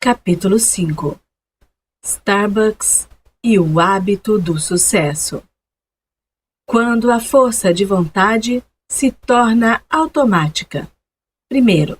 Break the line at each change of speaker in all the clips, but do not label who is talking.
Capítulo 5. Starbucks e o hábito do sucesso. Quando a força de vontade se torna automática. Primeiro,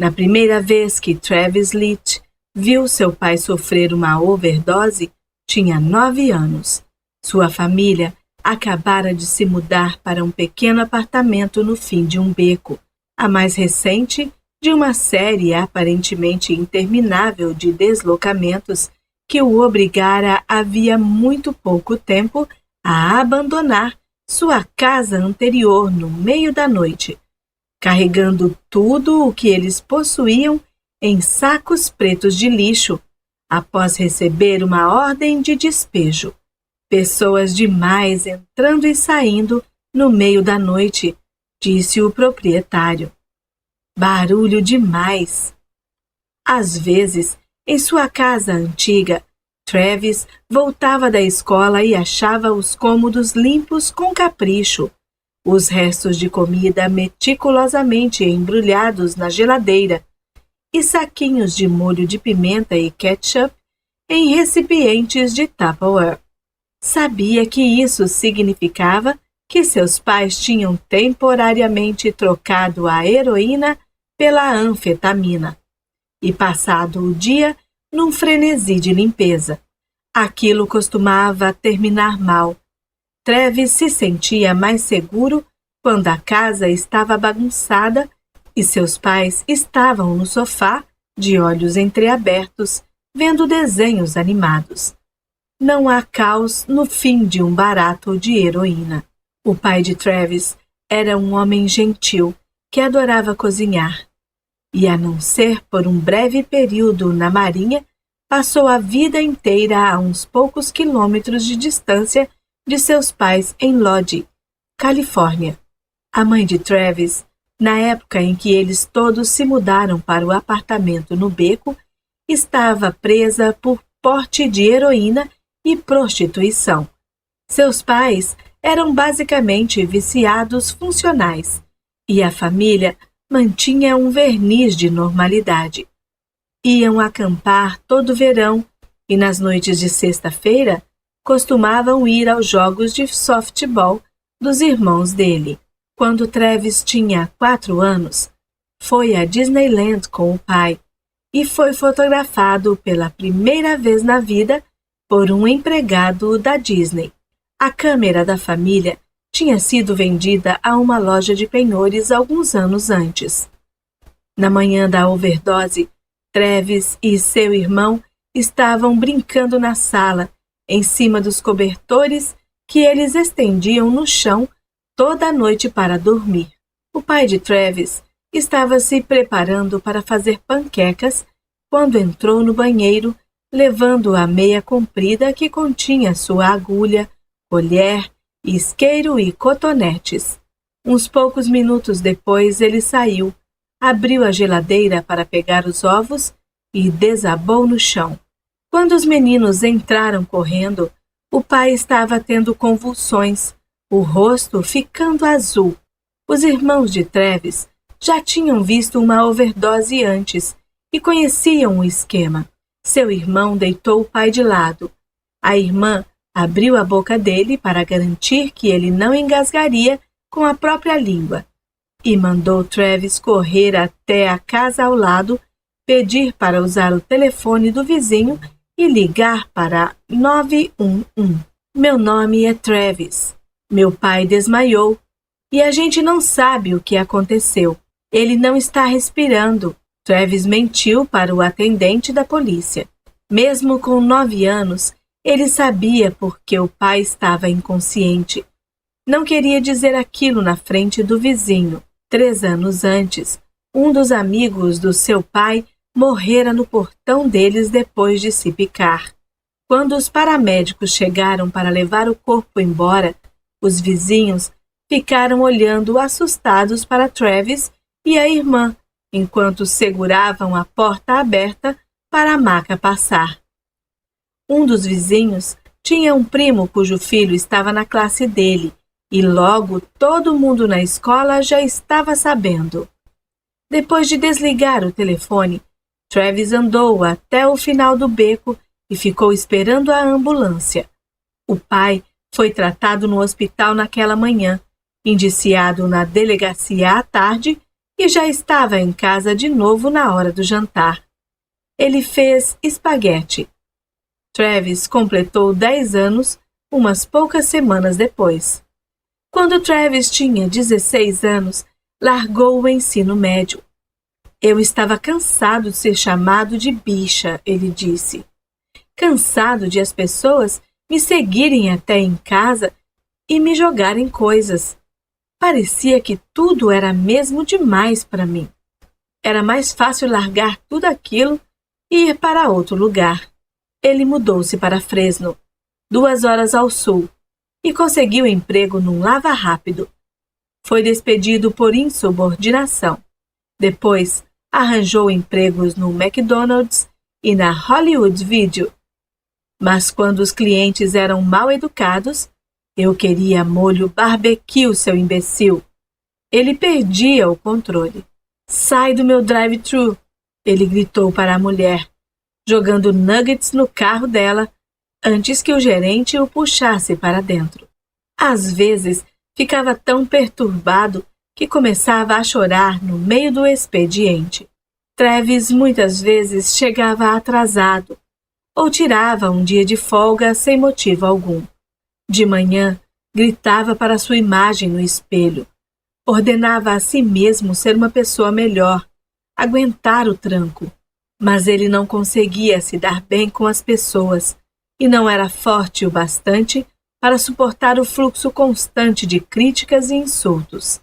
na primeira vez que Travis Leach viu seu pai sofrer uma overdose, tinha 9 anos. Sua família acabara de se mudar para um pequeno apartamento no fim de um beco, a mais recente de uma série aparentemente interminável de deslocamentos que o obrigara havia muito pouco tempo a abandonar sua casa anterior no meio da noite, carregando tudo o que eles possuíam em sacos pretos de lixo, após receber uma ordem de despejo. Pessoas demais entrando e saindo no meio da noite, disse o proprietário. Barulho demais. Às vezes, em sua casa antiga, Travis voltava da escola e achava os cômodos limpos com capricho, os restos de comida meticulosamente embrulhados na geladeira e saquinhos de molho de pimenta e ketchup em recipientes de Tupperware. Sabia que isso significava que seus pais tinham temporariamente trocado a heroína pela anfetamina e passado o dia num frenesi de limpeza. Aquilo costumava terminar mal. Travis se sentia mais seguro quando a casa estava bagunçada e seus pais estavam no sofá, de olhos entreabertos, vendo desenhos animados. Não há caos no fim de um barato de heroína. O pai de Travis era um homem gentil que adorava cozinhar. E, a não ser por um breve período na Marinha, passou a vida inteira a uns poucos quilômetros de distância de seus pais em Lodge, Califórnia. A mãe de Travis, na época em que eles todos se mudaram para o apartamento no beco, estava presa por porte de heroína e prostituição. Seus pais eram basicamente viciados funcionais, e a família mantinha um verniz de normalidade. Iam acampar todo verão e nas noites de sexta-feira costumavam ir aos jogos de softball dos irmãos dele. Quando Travis tinha 4 anos, foi a Disneyland com o pai e foi fotografado pela primeira vez na vida por um empregado da Disney. A câmera da família tinha sido vendida a uma loja de penhores alguns anos antes. Na manhã da overdose, Travis e seu irmão estavam brincando na sala, em cima dos cobertores que eles estendiam no chão toda a noite para dormir. O pai de Travis estava se preparando para fazer panquecas quando entrou no banheiro, levando a meia comprida que continha sua agulha, colher, isqueiro e cotonetes. Uns poucos minutos depois ele saiu, abriu a geladeira para pegar os ovos e desabou no chão. Quando os meninos entraram correndo, o pai estava tendo convulsões, o rosto ficando azul. Os irmãos de Travis já tinham visto uma overdose antes e conheciam o esquema. Seu irmão deitou o pai de lado. A irmã abriu a boca dele para garantir que ele não engasgaria com a própria língua e mandou Travis correr até a casa ao lado, pedir para usar o telefone do vizinho e ligar para 911. Meu nome é Travis. Meu pai desmaiou e a gente não sabe o que aconteceu. Ele não está respirando. Travis mentiu para o atendente da polícia. Mesmo com 9 anos, ele sabia porque o pai estava inconsciente. Não queria dizer aquilo na frente do vizinho. 3 anos antes, um dos amigos do seu pai morrera no portão deles depois de se picar. Quando os paramédicos chegaram para levar o corpo embora, os vizinhos ficaram olhando assustados para Travis e a irmã, enquanto seguravam a porta aberta para a maca passar. Um dos vizinhos tinha um primo cujo filho estava na classe dele, e logo todo mundo na escola já estava sabendo. Depois de desligar o telefone, Travis andou até o final do beco e ficou esperando a ambulância. O pai foi tratado no hospital naquela manhã, indiciado na delegacia à tarde e já estava em casa de novo na hora do jantar. Ele fez espaguete. Travis completou 10 anos umas poucas semanas depois. Quando Travis tinha 16 anos, largou o ensino médio. Eu estava cansado de ser chamado de bicha, ele disse. Cansado de as pessoas me seguirem até em casa e me jogarem coisas. Parecia que tudo era mesmo demais para mim. Era mais fácil largar tudo aquilo e ir para outro lugar. Ele mudou-se para Fresno, 2 horas ao sul, e conseguiu emprego num lava-rápido. Foi despedido por insubordinação. Depois, arranjou empregos no McDonald's e na Hollywood Video. Mas quando os clientes eram mal educados, eu queria molho barbecue, seu imbecil. Ele perdia o controle. Sai do meu drive-thru, ele gritou para a mulher, jogando nuggets no carro dela antes que o gerente o puxasse para dentro. Às vezes, ficava tão perturbado que começava a chorar no meio do expediente. Travis muitas vezes chegava atrasado ou tirava um dia de folga sem motivo algum. De manhã, gritava para sua imagem no espelho. Ordenava a si mesmo ser uma pessoa melhor, aguentar o tranco. Mas ele não conseguia se dar bem com as pessoas e não era forte o bastante para suportar o fluxo constante de críticas e insultos.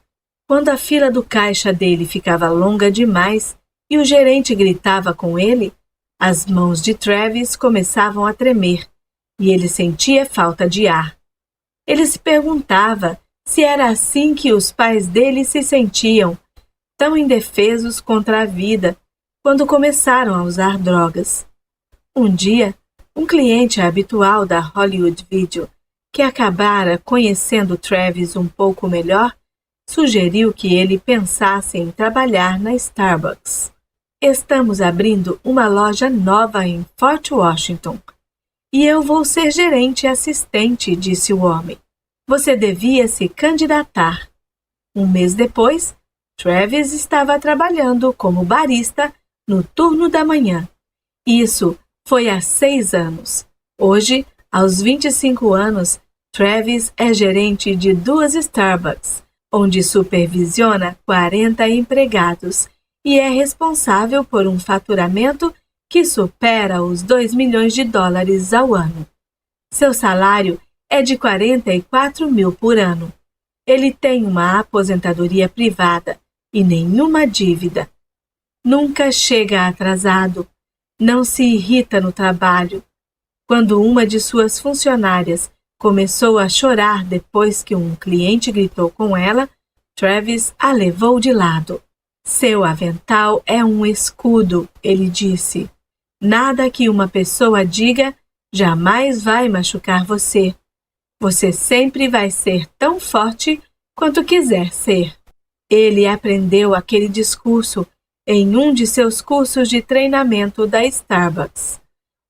Quando a fila do caixa dele ficava longa demais e o gerente gritava com ele, as mãos de Travis começavam a tremer e ele sentia falta de ar. Ele se perguntava se era assim que os pais dele se sentiam, tão indefesos contra a vida, quando começaram a usar drogas. Um dia, um cliente habitual da Hollywood Video, que acabara conhecendo Travis um pouco melhor, sugeriu que ele pensasse em trabalhar na Starbucks. Estamos abrindo uma loja nova em Fort Washington. E eu vou ser gerente assistente, disse o homem. Você devia se candidatar. Um mês depois, Travis estava trabalhando como barista no turno da manhã. Isso foi há 6 anos. Hoje, aos 25 anos, Travis é gerente de 2 Starbucks, onde supervisiona 40 empregados e é responsável por um faturamento que supera os $2 milhões ao ano. Seu salário é de $44 mil por ano. Ele tem uma aposentadoria privada e nenhuma dívida. Nunca chega atrasado. Não se irrita no trabalho. Quando uma de suas funcionárias começou a chorar depois que um cliente gritou com ela, Travis a levou de lado. Seu avental é um escudo, ele disse. Nada que uma pessoa diga jamais vai machucar você. Você sempre vai ser tão forte quanto quiser ser. Ele aprendeu aquele discurso em um de seus cursos de treinamento da Starbucks,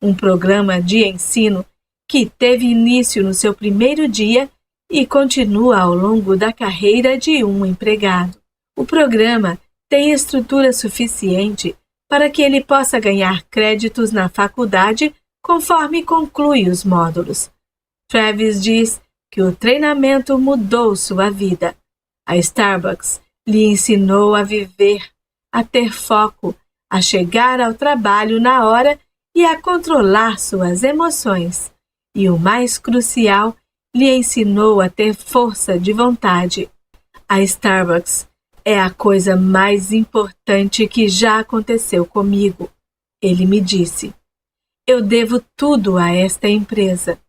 um programa de ensino que teve início no seu primeiro dia e continua ao longo da carreira de um empregado. O programa tem estrutura suficiente para que ele possa ganhar créditos na faculdade conforme conclui os módulos. Travis diz que o treinamento mudou sua vida. A Starbucks lhe ensinou a viver, a ter foco, a chegar ao trabalho na hora e a controlar suas emoções. E o mais crucial, lhe ensinou a ter força de vontade. A Starbucks é a coisa mais importante que já aconteceu comigo, ele me disse. Eu devo tudo a esta empresa.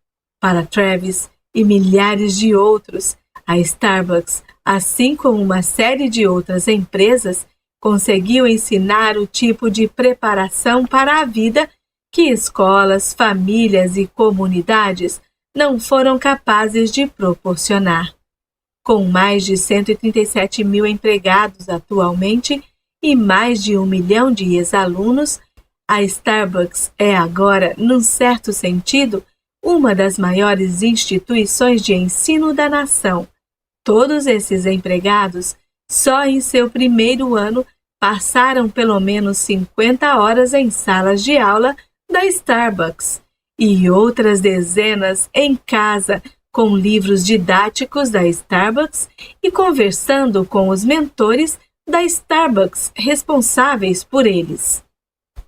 Para Travis e milhares de outros, a Starbucks, assim como uma série de outras empresas, conseguiu ensinar o tipo de preparação para a vida que escolas, famílias e comunidades não foram capazes de proporcionar. Com mais de 137 mil empregados atualmente e mais de 1 milhão de ex-alunos, A Starbucks é agora, num certo sentido, uma das maiores instituições de ensino da nação. Todos esses empregados, só em seu primeiro ano, passaram pelo menos 50 horas em salas de aula da Starbucks e outras dezenas em casa com livros didáticos da Starbucks e conversando com os mentores da Starbucks responsáveis por eles.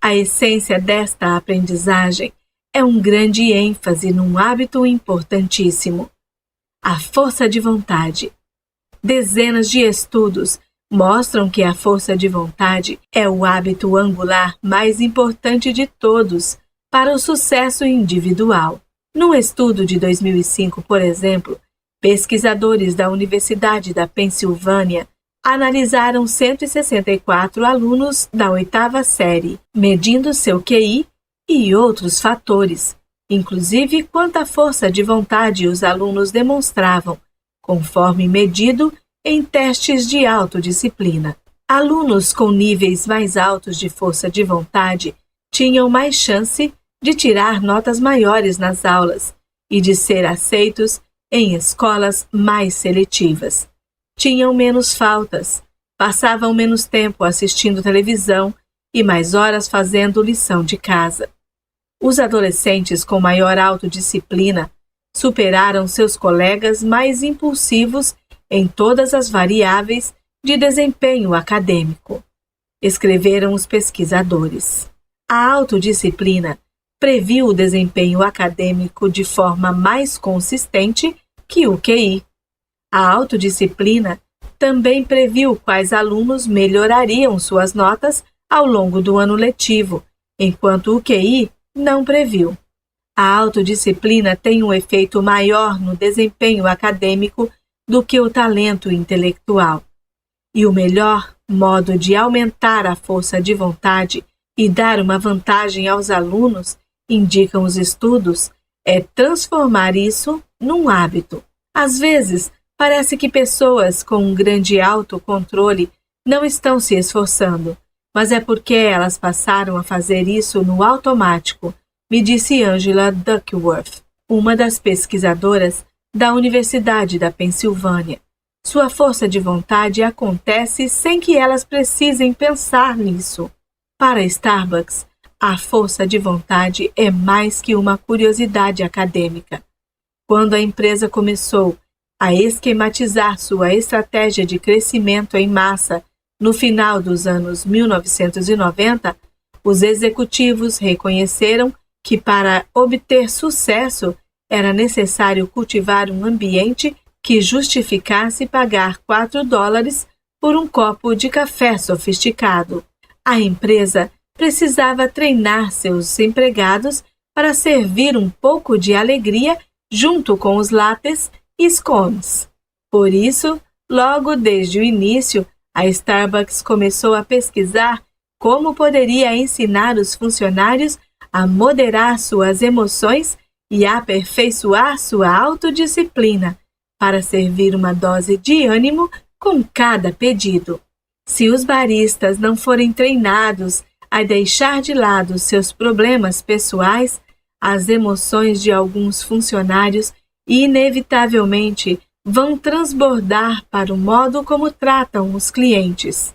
A essência desta aprendizagem é um grande ênfase num hábito importantíssimo: a força de vontade. Dezenas de estudos mostram que a força de vontade é o hábito angular mais importante de todos para o sucesso individual. Num estudo de 2005, por exemplo, pesquisadores da Universidade da Pensilvânia analisaram 164 alunos da 8ª série, medindo seu QI e outros fatores, inclusive quanta força de vontade os alunos demonstravam, conforme medido em testes de autodisciplina. Alunos com níveis mais altos de força de vontade tinham mais chance de tirar notas maiores nas aulas e de ser aceitos em escolas mais seletivas. Tinham menos faltas, passavam menos tempo assistindo televisão e mais horas fazendo lição de casa. Os adolescentes com maior autodisciplina superaram seus colegas mais impulsivos em todas as variáveis de desempenho acadêmico, escreveram os pesquisadores. A autodisciplina previu o desempenho acadêmico de forma mais consistente que o QI. A autodisciplina também previu quais alunos melhorariam suas notas ao longo do ano letivo, enquanto o QI não previu. A autodisciplina tem um efeito maior no desempenho acadêmico do que o talento intelectual. E o melhor modo de aumentar a força de vontade e dar uma vantagem aos alunos, indicam os estudos, é transformar isso num hábito. Às vezes, parece que pessoas com um grande autocontrole não estão se esforçando, mas é porque elas passaram a fazer isso no automático, me disse Angela Duckworth, uma das pesquisadoras da Universidade da Pensilvânia. Sua força de vontade acontece sem que elas precisem pensar nisso. Para Starbucks, a força de vontade é mais que uma curiosidade acadêmica. Quando a empresa começou a esquematizar sua estratégia de crescimento em massa no final dos anos 1990, os executivos reconheceram que para obter sucesso era necessário cultivar um ambiente que justificasse pagar $4 por um copo de café sofisticado. A empresa precisava treinar seus empregados para servir um pouco de alegria junto com os lattes e scones. Por isso, logo desde o início, a Starbucks começou a pesquisar como poderia ensinar os funcionários a moderar suas emoções e aperfeiçoar sua autodisciplina para servir uma dose de ânimo com cada pedido. Se os baristas não forem treinados a deixar de lado seus problemas pessoais, as emoções de alguns funcionários inevitavelmente vão transbordar para o modo como tratam os clientes.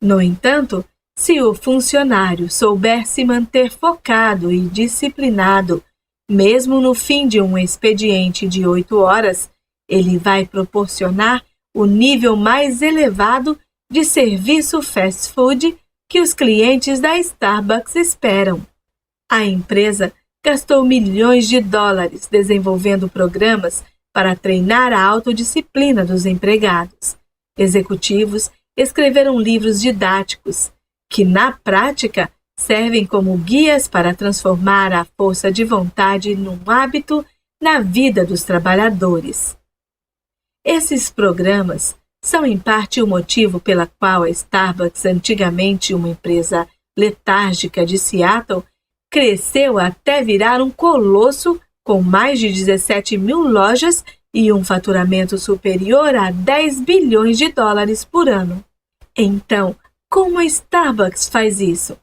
No entanto, se o funcionário souber se manter focado e disciplinado, mesmo no fim de um expediente de 8 horas, ele vai proporcionar o nível mais elevado de serviço fast food que os clientes da Starbucks esperam. A empresa gastou milhões de dólares desenvolvendo programas para treinar a autodisciplina dos empregados. Executivos escreveram livros didáticos, que na prática servem como guias para transformar a força de vontade num hábito na vida dos trabalhadores. Esses programas são em parte o motivo pela qual a Starbucks, antigamente uma empresa letárgica de Seattle, cresceu até virar um colosso com mais de 17 mil lojas e um faturamento superior a 10 bilhões de dólares por ano. Então, como a Starbucks faz isso?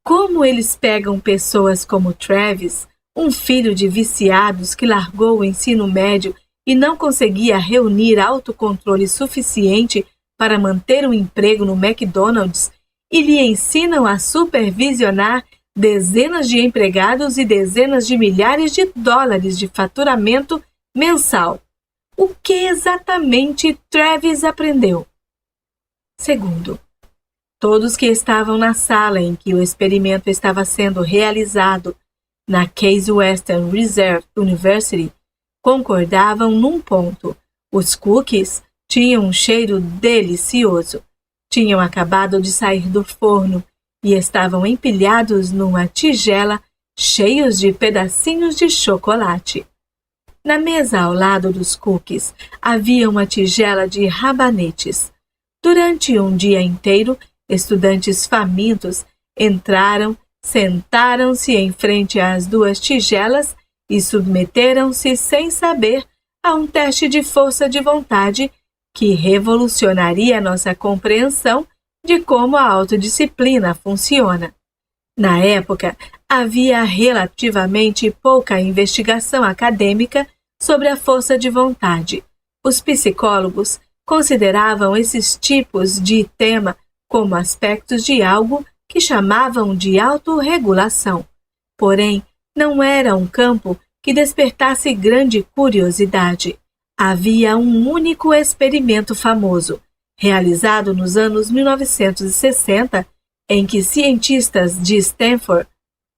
Como eles pegam pessoas como Travis, um filho de viciados que largou o ensino médio e não conseguia reunir autocontrole suficiente para manter um emprego no McDonald's, e lhe ensinam a supervisionar dezenas de empregados e dezenas de milhares de dólares de faturamento mensal. O que exatamente Travis aprendeu? Segundo, todos que estavam na sala em que o experimento estava sendo realizado, na Case Western Reserve University, concordavam num ponto: os cookies tinham um cheiro delicioso. Tinham acabado de sair do forno e estavam empilhados numa tigela, cheios de pedacinhos de chocolate. Na mesa ao lado dos cookies havia uma tigela de rabanetes. Durante um dia inteiro, estudantes famintos entraram, sentaram-se em frente às duas tigelas e submeteram-se sem saber a um teste de força de vontade que revolucionaria nossa compreensão de como a autodisciplina funciona. Na época, havia relativamente pouca investigação acadêmica sobre a força de vontade. Os psicólogos consideravam esses tipos de tema como aspectos de algo que chamavam de autorregulação. Porém, não era um campo que despertasse grande curiosidade. Havia um único experimento famoso, realizado nos anos 1960, em que cientistas de Stanford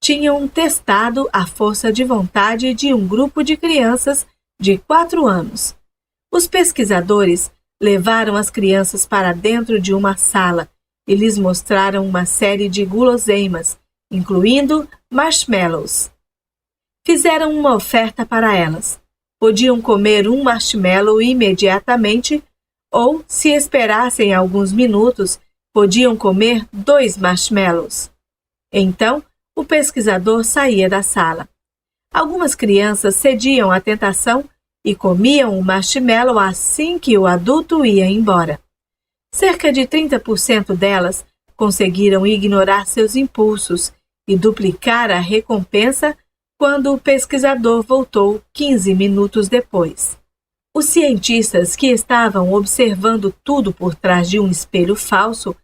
tinham testado a força de vontade de um grupo de crianças de 4 anos. Os pesquisadores levaram as crianças para dentro de uma sala e lhes mostraram uma série de guloseimas, incluindo marshmallows. Fizeram uma oferta para elas. Podiam comer um marshmallow imediatamente ou, se esperassem alguns minutos, podiam comer 2 marshmallows. Então, o pesquisador saía da sala. Algumas crianças cediam à tentação e comiam o marshmallow assim que o adulto ia embora. Cerca de 30% delas conseguiram ignorar seus impulsos e duplicar a recompensa quando o pesquisador voltou 15 minutos depois. Os cientistas que estavam observando tudo por trás de um espelho falso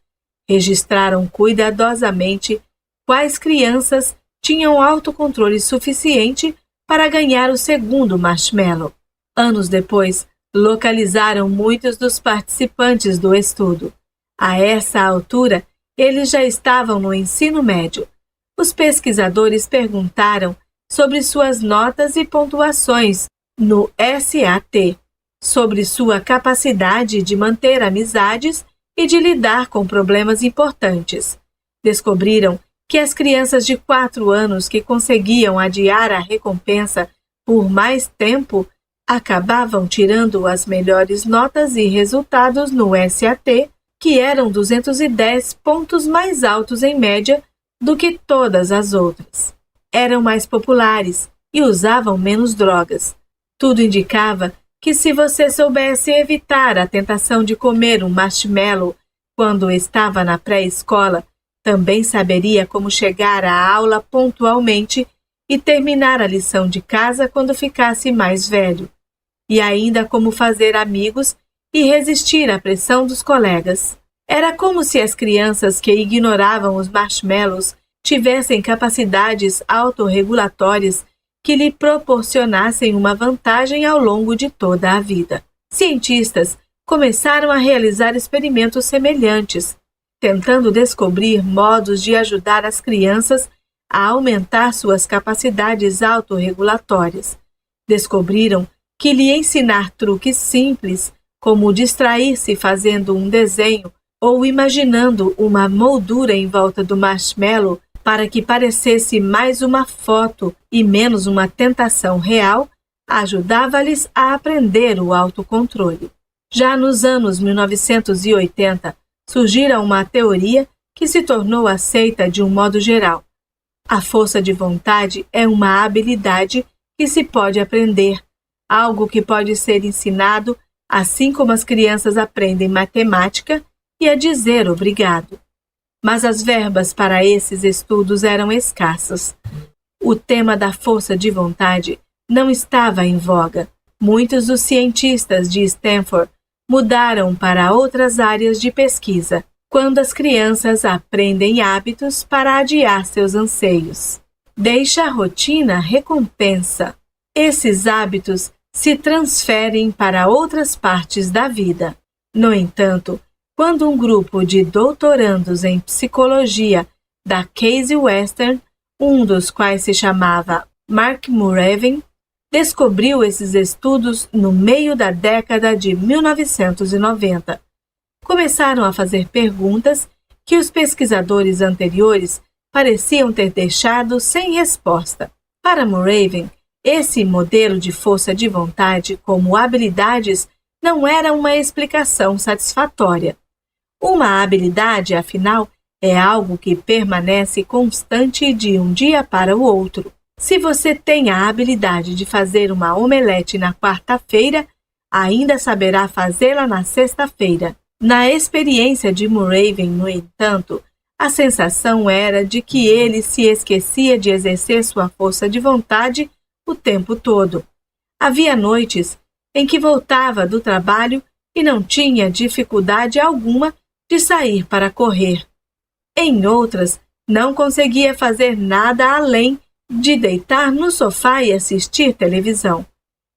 registraram cuidadosamente quais crianças tinham autocontrole suficiente para ganhar o segundo marshmallow. Anos depois, localizaram muitos dos participantes do estudo. A essa altura, eles já estavam no ensino médio. Os pesquisadores perguntaram sobre suas notas e pontuações no SAT, sobre sua capacidade de manter amizades e de lidar com problemas importantes. Descobriram que as crianças de 4 anos que conseguiam adiar a recompensa por mais tempo acabavam tirando as melhores notas e resultados no SAT, que eram 210 pontos mais altos em média do que todas as outras. Eram mais populares e usavam menos drogas. Tudo indicava que se você soubesse evitar a tentação de comer um marshmallow quando estava na pré-escola, também saberia como chegar à aula pontualmente e terminar a lição de casa quando ficasse mais velho, e ainda como fazer amigos e resistir à pressão dos colegas. Era como se as crianças que ignoravam os marshmallows tivessem capacidades autorregulatórias que lhe proporcionassem uma vantagem ao longo de toda a vida. Cientistas começaram a realizar experimentos semelhantes, tentando descobrir modos de ajudar as crianças a aumentar suas capacidades autorregulatórias. Descobriram que lhe ensinar truques simples, como distrair-se fazendo um desenho ou imaginando uma moldura em volta do marshmallow para que parecesse mais uma foto e menos uma tentação real, ajudava-lhes a aprender o autocontrole. Já nos anos 1980, surgira uma teoria que se tornou aceita de um modo geral. A força de vontade é uma habilidade que se pode aprender, algo que pode ser ensinado, assim como as crianças aprendem matemática e a dizer obrigado. mas as verbas para esses estudos eram escassas. O tema da força de vontade não estava em voga. Muitos dos cientistas de Stanford mudaram para outras áreas de pesquisa, quando as crianças aprendem hábitos para adiar seus anseios. Deixa a rotina recompensa. Esses hábitos se transferem para outras partes da vida. No entanto, quando um grupo de doutorandos em psicologia da Case Western, um dos quais se chamava Mark Muravin, descobriu esses estudos no meio da década de 1990. Começaram a fazer perguntas que os pesquisadores anteriores pareciam ter deixado sem resposta. Para Muravin, esse modelo de força de vontade como habilidades não era uma explicação satisfatória. Uma habilidade, afinal, é algo que permanece constante de um dia para o outro. Se você tem a habilidade de fazer uma omelete na quarta-feira, ainda saberá fazê-la na sexta-feira. Na experiência de Muravin, no entanto, a sensação era de que ele se esquecia de exercer sua força de vontade o tempo todo. Havia noites em que voltava do trabalho e não tinha dificuldade alguma de sair para correr. Em outras, não conseguia fazer nada além de deitar no sofá e assistir televisão.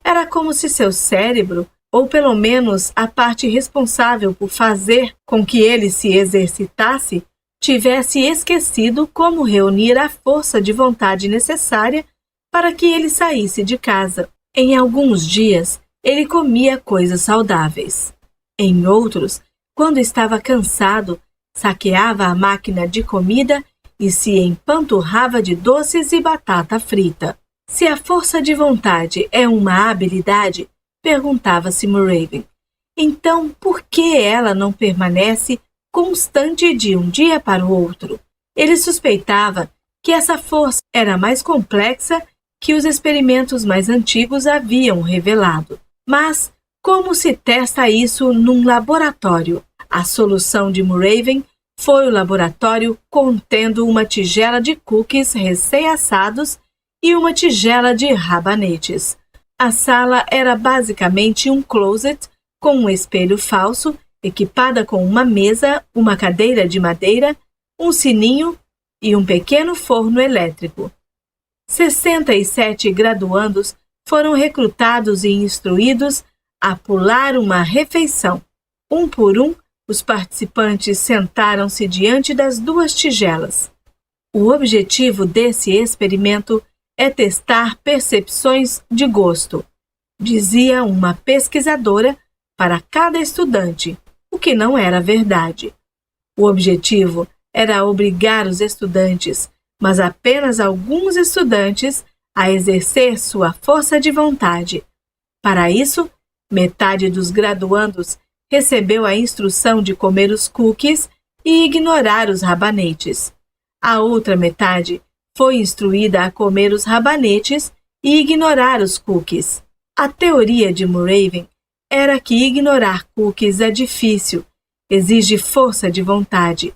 Era como se seu cérebro, ou pelo menos a parte responsável por fazer com que ele se exercitasse, tivesse esquecido como reunir a força de vontade necessária para que ele saísse de casa. Em alguns dias, ele comia coisas saudáveis. Em outros, quando estava cansado, saqueava a máquina de comida e se empanturrava de doces e batata frita. Se a força de vontade é uma habilidade, perguntava-se Muravin, então por que ela não permanece constante de um dia para o outro? Ele suspeitava que essa força era mais complexa que os experimentos mais antigos haviam revelado. Mas como se testa isso num laboratório? A solução de Muravin foi o laboratório contendo uma tigela de cookies recém-assados e uma tigela de rabanetes. A sala era basicamente um closet com um espelho falso, equipada com uma mesa, uma cadeira de madeira, um sininho e um pequeno forno elétrico. 67 graduandos foram recrutados e instruídos a pular uma refeição. Um por um, os participantes sentaram-se diante das duas tigelas. O objetivo desse experimento é testar percepções de gosto, dizia uma pesquisadora para cada estudante, o que não era verdade. O objetivo era obrigar os estudantes, mas apenas alguns estudantes, a exercer sua força de vontade. Para isso, metade dos graduandos recebeu a instrução de comer os cookies e ignorar os rabanetes. A outra metade foi instruída a comer os rabanetes e ignorar os cookies. A teoria de Muravin era que ignorar cookies é difícil, exige força de vontade.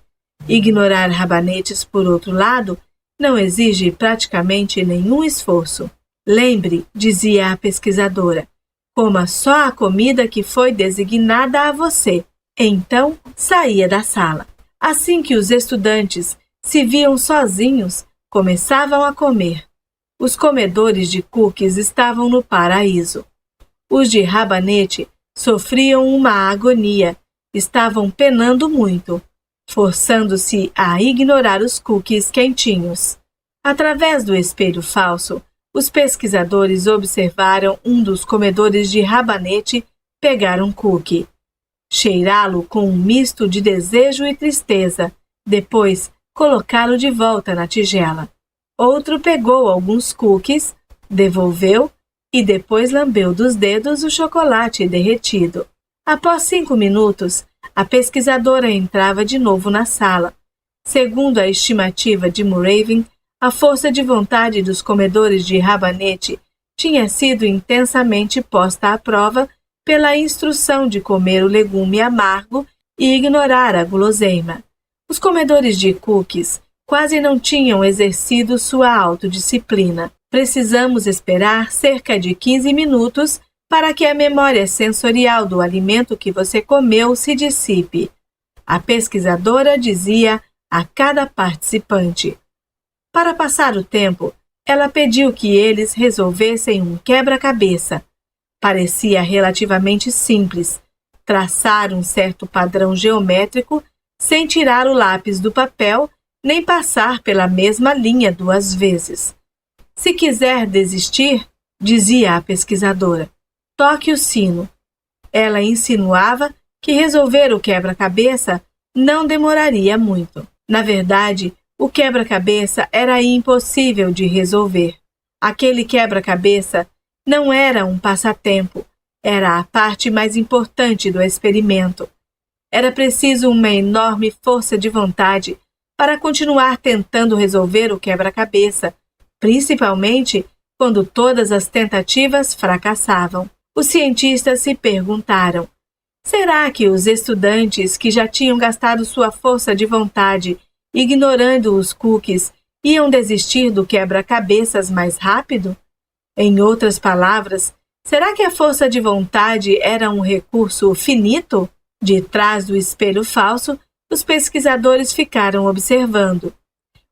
Ignorar rabanetes, por outro lado, não exige praticamente nenhum esforço. Lembre, dizia a pesquisadora, coma só a comida que foi designada a você. Então, saía da sala. Assim que os estudantes se viam sozinhos, começavam a comer. Os comedores de cookies estavam no paraíso. Os de rabanete sofriam uma agonia, estavam penando muito, forçando-se a ignorar os cookies quentinhos. Através do espelho falso, os pesquisadores observaram um dos comedores de rabanete pegar um cookie, cheirá-lo com um misto de desejo e tristeza, depois colocá-lo de volta na tigela. Outro pegou alguns cookies, devolveu e depois lambeu dos dedos o chocolate derretido. Após 5 minutos, a pesquisadora entrava de novo na sala. Segundo a estimativa de Muravin, a força de vontade dos comedores de rabanete tinha sido intensamente posta à prova pela instrução de comer o legume amargo e ignorar a guloseima. Os comedores de cookies quase não tinham exercido sua autodisciplina. Precisamos esperar cerca de 15 minutos para que a memória sensorial do alimento que você comeu se dissipe. A pesquisadora dizia a cada participante. Para passar o tempo, ela pediu que eles resolvessem um quebra-cabeça. Parecia relativamente simples, traçar um certo padrão geométrico sem tirar o lápis do papel nem passar pela mesma linha 2 vezes. Se quiser desistir, dizia a pesquisadora, toque o sino. Ela insinuava que resolver o quebra-cabeça não demoraria muito. Na verdade, o quebra-cabeça era impossível de resolver. Aquele quebra-cabeça não era um passatempo, era a parte mais importante do experimento. Era preciso uma enorme força de vontade para continuar tentando resolver o quebra-cabeça, principalmente quando todas as tentativas fracassavam. Os cientistas se perguntaram: será que os estudantes que já tinham gastado sua força de vontade ignorando os cookies iam desistir do quebra-cabeças mais rápido? Em outras palavras, será que a força de vontade era um recurso finito? De trás do espelho falso, os pesquisadores ficaram observando.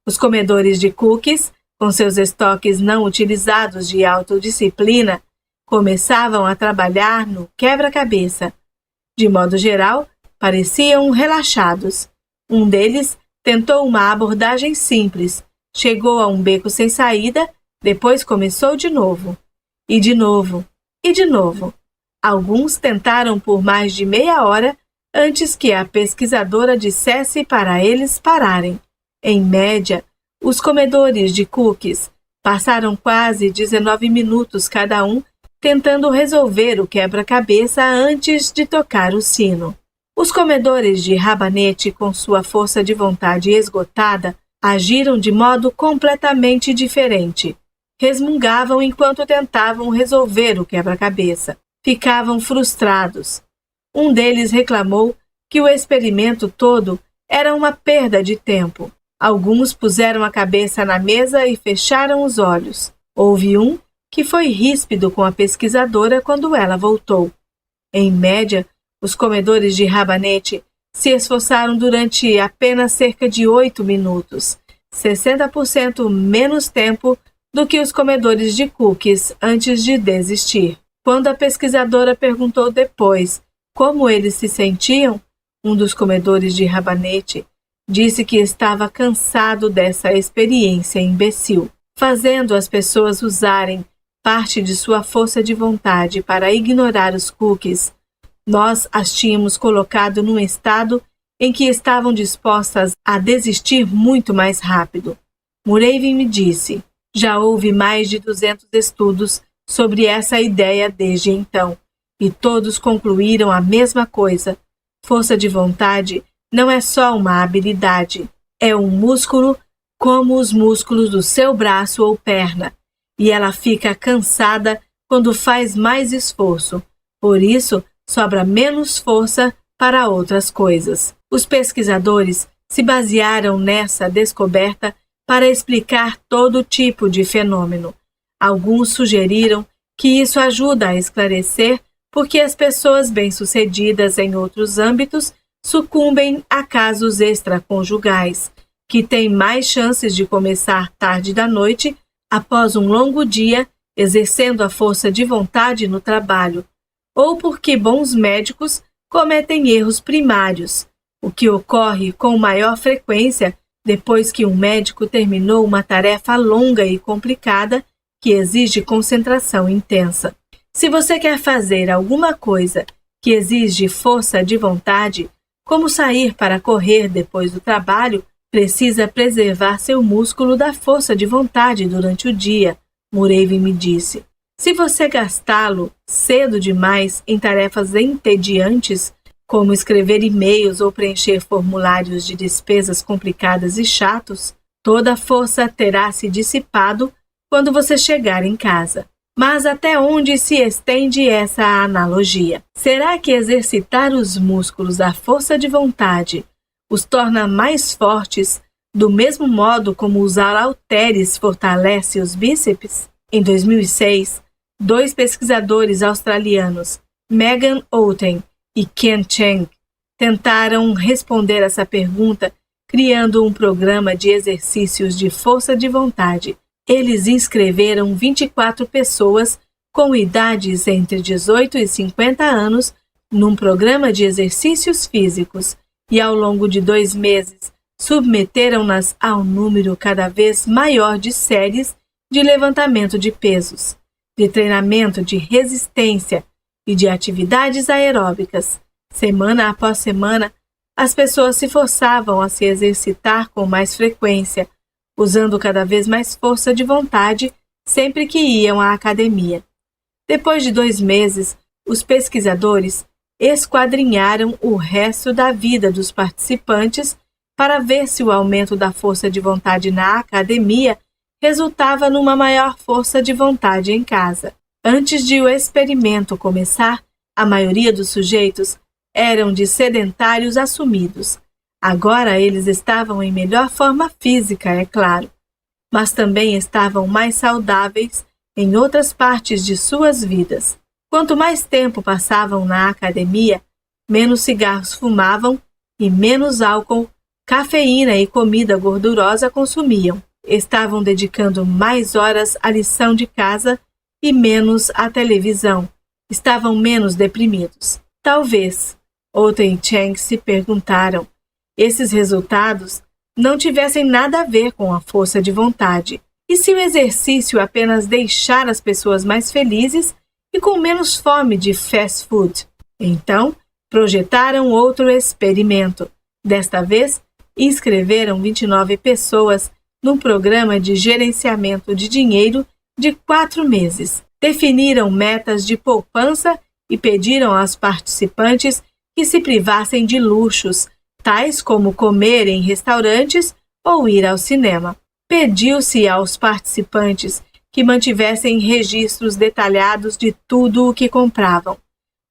Os comedores de cookies, com seus estoques não utilizados de autodisciplina, começavam a trabalhar no quebra-cabeça. De modo geral, pareciam relaxados. Um deles tentou uma abordagem simples, chegou a um beco sem saída, depois começou de novo. E de novo, e de novo. Alguns tentaram por mais de meia hora antes que a pesquisadora dissesse para eles pararem. Em média, os comedores de cookies passaram quase 19 minutos cada um tentando resolver o quebra-cabeça antes de tocar o sino. Os comedores de rabanete, com sua força de vontade esgotada, agiram de modo completamente diferente. Resmungavam enquanto tentavam resolver o quebra-cabeça. Ficavam frustrados. Um deles reclamou que o experimento todo era uma perda de tempo. Alguns puseram a cabeça na mesa e fecharam os olhos. Houve um que foi ríspido com a pesquisadora quando ela voltou. Em média, os comedores de rabanete se esforçaram durante apenas cerca de 8 minutos, 60% menos tempo do que os comedores de cookies antes de desistir. Quando a pesquisadora perguntou depois como eles se sentiam, um dos comedores de rabanete disse que estava cansado dessa experiência imbecil, fazendo as pessoas usarem parte de sua força de vontade para ignorar os cookies. Nós as tínhamos colocado num estado em que estavam dispostas a desistir muito mais rápido. Muravin me disse, já houve mais de 200 estudos sobre essa ideia desde então, e todos concluíram a mesma coisa. Força de vontade não é só uma habilidade, é um músculo como os músculos do seu braço ou perna, e ela fica cansada quando faz mais esforço. Por isso, sobra menos força para outras coisas. Os pesquisadores se basearam nessa descoberta para explicar todo tipo de fenômeno. Alguns sugeriram que isso ajuda a esclarecer por que as pessoas bem-sucedidas em outros âmbitos sucumbem a casos extraconjugais, que têm mais chances de começar tarde da noite após um longo dia exercendo a força de vontade no trabalho, ou porque bons médicos cometem erros primários, o que ocorre com maior frequência depois que um médico terminou uma tarefa longa e complicada que exige concentração intensa. Se você quer fazer alguma coisa que exige força de vontade, como sair para correr depois do trabalho, precisa preservar seu músculo da força de vontade durante o dia, Muravin me disse. Se você gastá-lo cedo demais em tarefas entediantes, como escrever e-mails ou preencher formulários de despesas complicadas e chatos, toda a força terá se dissipado quando você chegar em casa. Mas até onde se estende essa analogia? Será que exercitar os músculos da força de vontade os torna mais fortes, do mesmo modo como usar halteres fortalece os bíceps? Em 2006, 2 pesquisadores australianos, Megan Outen e Ken Cheng, tentaram responder essa pergunta criando um programa de exercícios de força de vontade. Eles inscreveram 24 pessoas com idades entre 18 e 50 anos num programa de exercícios físicos e, ao longo de 2 meses, submeteram-nas a um número cada vez maior de séries de levantamento de pesos, de treinamento de resistência e de atividades aeróbicas. Semana após semana, as pessoas se forçavam a se exercitar com mais frequência, usando cada vez mais força de vontade sempre que iam à academia. Depois de 2 meses, os pesquisadores esquadrinharam o resto da vida dos participantes para ver se o aumento da força de vontade na academia resultava numa maior força de vontade em casa. Antes de o experimento começar, a maioria dos sujeitos eram de sedentários assumidos. Agora eles estavam em melhor forma física, é claro, mas também estavam mais saudáveis em outras partes de suas vidas. Quanto mais tempo passavam na academia, menos cigarros fumavam e menos álcool, cafeína e comida gordurosa consumiam. Estavam dedicando mais horas à lição de casa e menos à televisão. Estavam menos deprimidos. Talvez, Outen e Cheng se perguntaram, esses resultados não tivessem nada a ver com a força de vontade. E se o exercício apenas deixar as pessoas mais felizes e com menos fome de fast food? Então, projetaram outro experimento. Desta vez, inscreveram 29 pessoas num programa de gerenciamento de dinheiro de 4 meses. Definiram metas de poupança e pediram aos participantes que se privassem de luxos, tais como comer em restaurantes ou ir ao cinema. Pediu-se aos participantes que mantivessem registros detalhados de tudo o que compravam,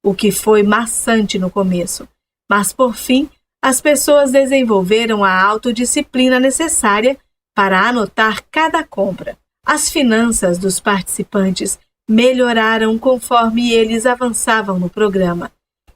o que foi maçante no começo, mas por fim as pessoas desenvolveram a autodisciplina necessária para anotar cada compra. As finanças dos participantes melhoraram conforme eles avançavam no programa.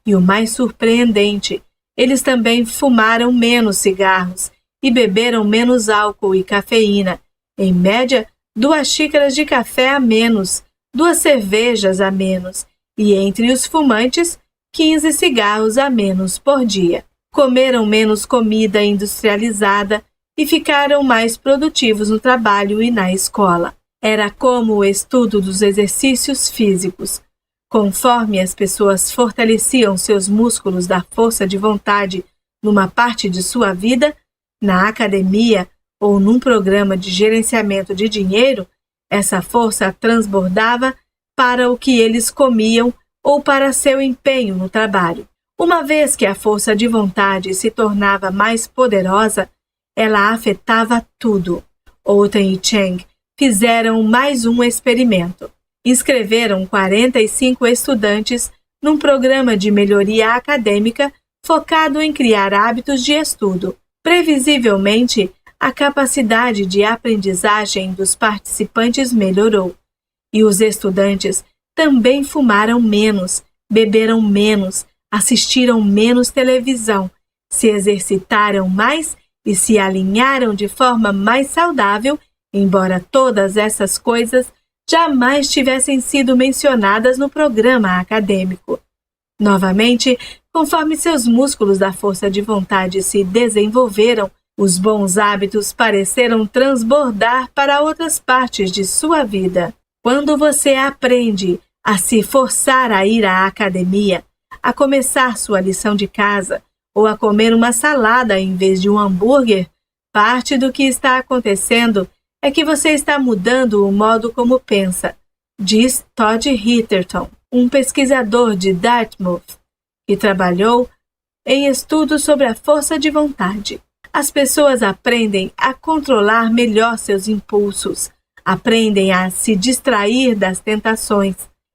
E o mais surpreendente, eles também fumaram menos cigarros e beberam menos álcool e cafeína, em média 2 xícaras de café a menos, 2 cervejas a menos, e entre os fumantes, 15 cigarros a menos por dia. Comeram menos comida industrializada e ficaram mais produtivos no trabalho e na escola. Era como o estudo dos exercícios físicos. Conforme as pessoas fortaleciam seus músculos da força de vontade numa parte de sua vida, na academia ou num programa de gerenciamento de dinheiro, essa força transbordava para o que eles comiam ou para seu empenho no trabalho. Uma vez que a força de vontade se tornava mais poderosa, ela afetava tudo. Outen e Cheng fizeram mais um experimento. Inscreveram 45 estudantes num programa de melhoria acadêmica focado em criar hábitos de estudo. Previsivelmente, a capacidade de aprendizagem dos participantes melhorou. E os estudantes também fumaram menos, beberam menos, assistiram menos televisão, se exercitaram mais e se alinharam de forma mais saudável, embora todas essas coisas jamais tivessem sido mencionadas no programa acadêmico. Novamente, conforme seus músculos da força de vontade se desenvolveram, os bons hábitos pareceram transbordar para outras partes de sua vida. Quando você aprende a se forçar a ir à academia, a começar sua lição de casa ou a comer uma salada em vez de um hambúrguer, parte do que está acontecendo é que você está mudando o modo como pensa, diz Todd Hitterton, um pesquisador de Dartmouth, que trabalhou em estudos sobre a força de vontade. As pessoas aprendem a controlar melhor seus impulsos, aprendem a se distrair das tentações.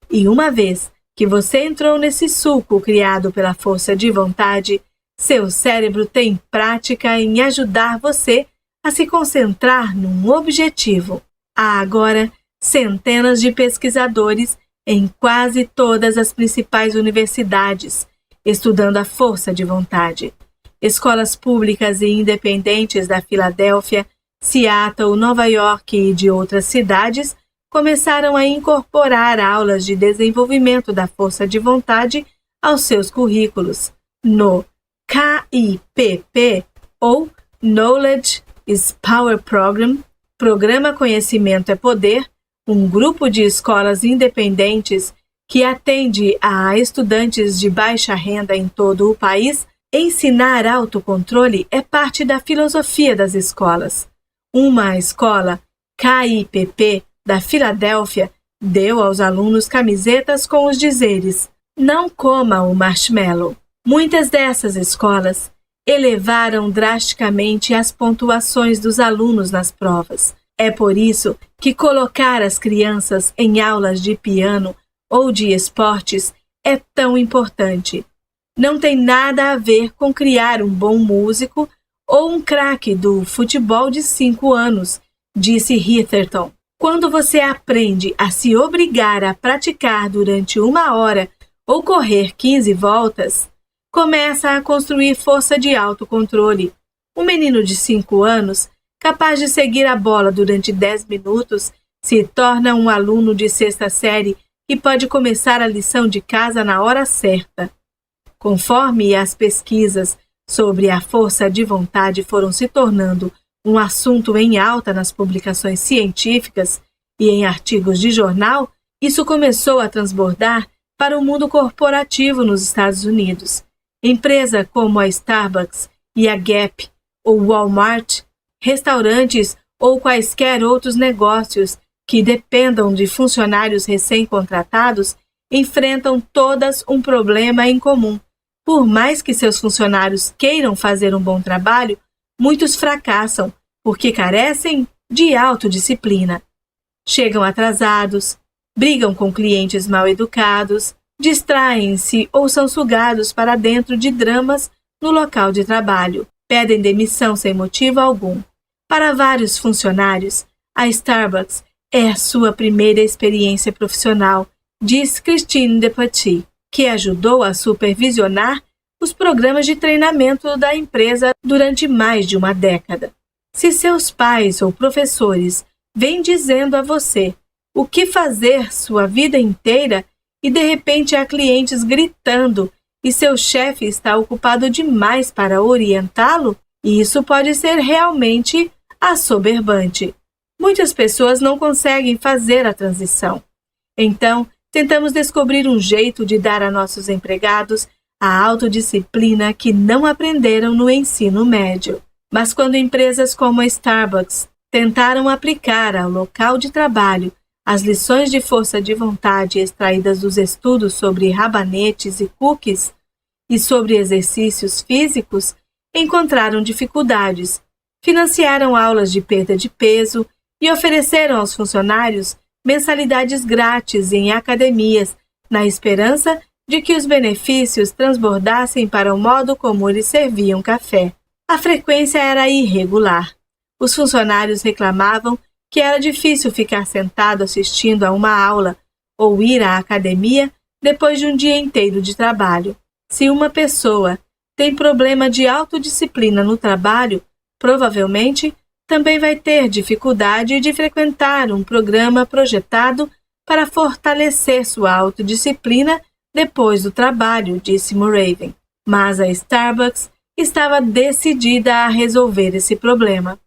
E uma vez que você entrou nesse suco criado pela força de vontade, Seu cérebro tem prática em ajudar você a se concentrar num objetivo. Há agora centenas de pesquisadores em quase todas as principais universidades, estudando a força de vontade. Escolas públicas e independentes da Filadélfia, Seattle, Nova York e de outras cidades começaram a incorporar aulas de desenvolvimento da força de vontade aos seus currículos. No KIPP, ou Knowledge is Power Program, Programa Conhecimento é Poder, um grupo de escolas independentes que atende a estudantes de baixa renda em todo o país, ensinar autocontrole é parte da filosofia das escolas. Uma escola, KIPP, da Filadélfia, deu aos alunos camisetas com os dizeres: "Não coma o marshmallow". Muitas dessas escolas elevaram drasticamente as pontuações dos alunos nas provas. É por isso que colocar as crianças em aulas de piano ou de esportes é tão importante. Não tem nada a ver com criar um bom músico ou um craque do futebol de 5 anos, disse Heatherton. Quando você aprende a se obrigar a praticar durante 1 hora ou correr 15 voltas, começa a construir força de autocontrole. Um menino de 5 anos, capaz de seguir a bola durante 10 minutos, se torna um aluno de 6ª série e pode começar a lição de casa na hora certa. Conforme as pesquisas sobre a força de vontade foram se tornando um assunto em alta nas publicações científicas e em artigos de jornal, isso começou a transbordar para o mundo corporativo nos Estados Unidos. Empresas como a Starbucks e a Gap ou Walmart, restaurantes ou quaisquer outros negócios que dependam de funcionários recém-contratados enfrentam todas um problema em comum. Por mais que seus funcionários queiram fazer um bom trabalho, muitos fracassam porque carecem de autodisciplina. Chegam atrasados, brigam com clientes mal educados, distraem-se ou são sugados para dentro de dramas no local de trabalho, pedem demissão sem motivo algum. Para vários funcionários, a Starbucks é a sua primeira experiência profissional, diz Christine Depatie, que ajudou a supervisionar os programas de treinamento da empresa durante mais de uma década. Se seus pais ou professores vêm dizendo a você o que fazer sua vida inteira e de repente há clientes gritando e seu chefe está ocupado demais para orientá-lo, isso pode ser realmente assoberbante. Muitas pessoas não conseguem fazer a transição. Então, tentamos descobrir um jeito de dar a nossos empregados a autodisciplina que não aprenderam no ensino médio. Mas quando empresas como a Starbucks tentaram aplicar ao local de trabalho as lições de força de vontade extraídas dos estudos sobre rabanetes e cookies e sobre exercícios físicos, encontraram dificuldades, financiaram aulas de perda de peso e ofereceram aos funcionários mensalidades grátis em academias, na esperança de que os benefícios transbordassem para o modo como eles serviam café. A frequência era irregular. Os funcionários reclamavam que era difícil ficar sentado assistindo a uma aula ou ir à academia depois de um dia inteiro de trabalho. Se uma pessoa tem problema de autodisciplina no trabalho, provavelmente também vai ter dificuldade de frequentar um programa projetado para fortalecer sua autodisciplina depois do trabalho, disse Muravin. Mas a Starbucks estava decidida a resolver esse problema.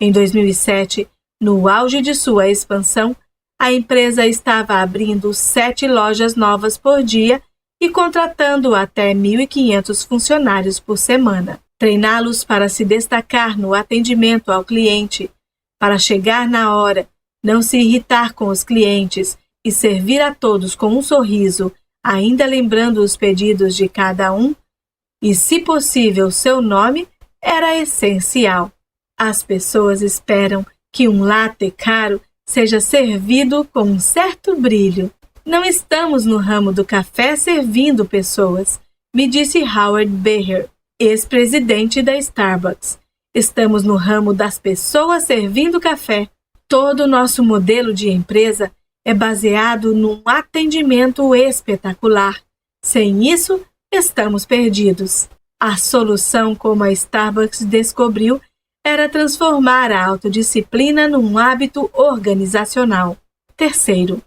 Em 2007, no auge de sua expansão, a empresa estava abrindo 7 lojas novas por dia e contratando até 1.500 funcionários por semana. Treiná-los para se destacar no atendimento ao cliente, para chegar na hora, não se irritar com os clientes e servir a todos com um sorriso, ainda lembrando os pedidos de cada um, e, se possível, seu nome, era essencial. As pessoas esperam que um latte caro seja servido com um certo brilho. Não estamos no ramo do café servindo pessoas, me disse Howard Beher. ex-presidente da Starbucks. Estamos no ramo das pessoas servindo café. Todo o nosso modelo de empresa é baseado num atendimento espetacular. Sem isso, estamos perdidos. A solução, como a Starbucks descobriu, era transformar a autodisciplina num hábito organizacional. Terceiro,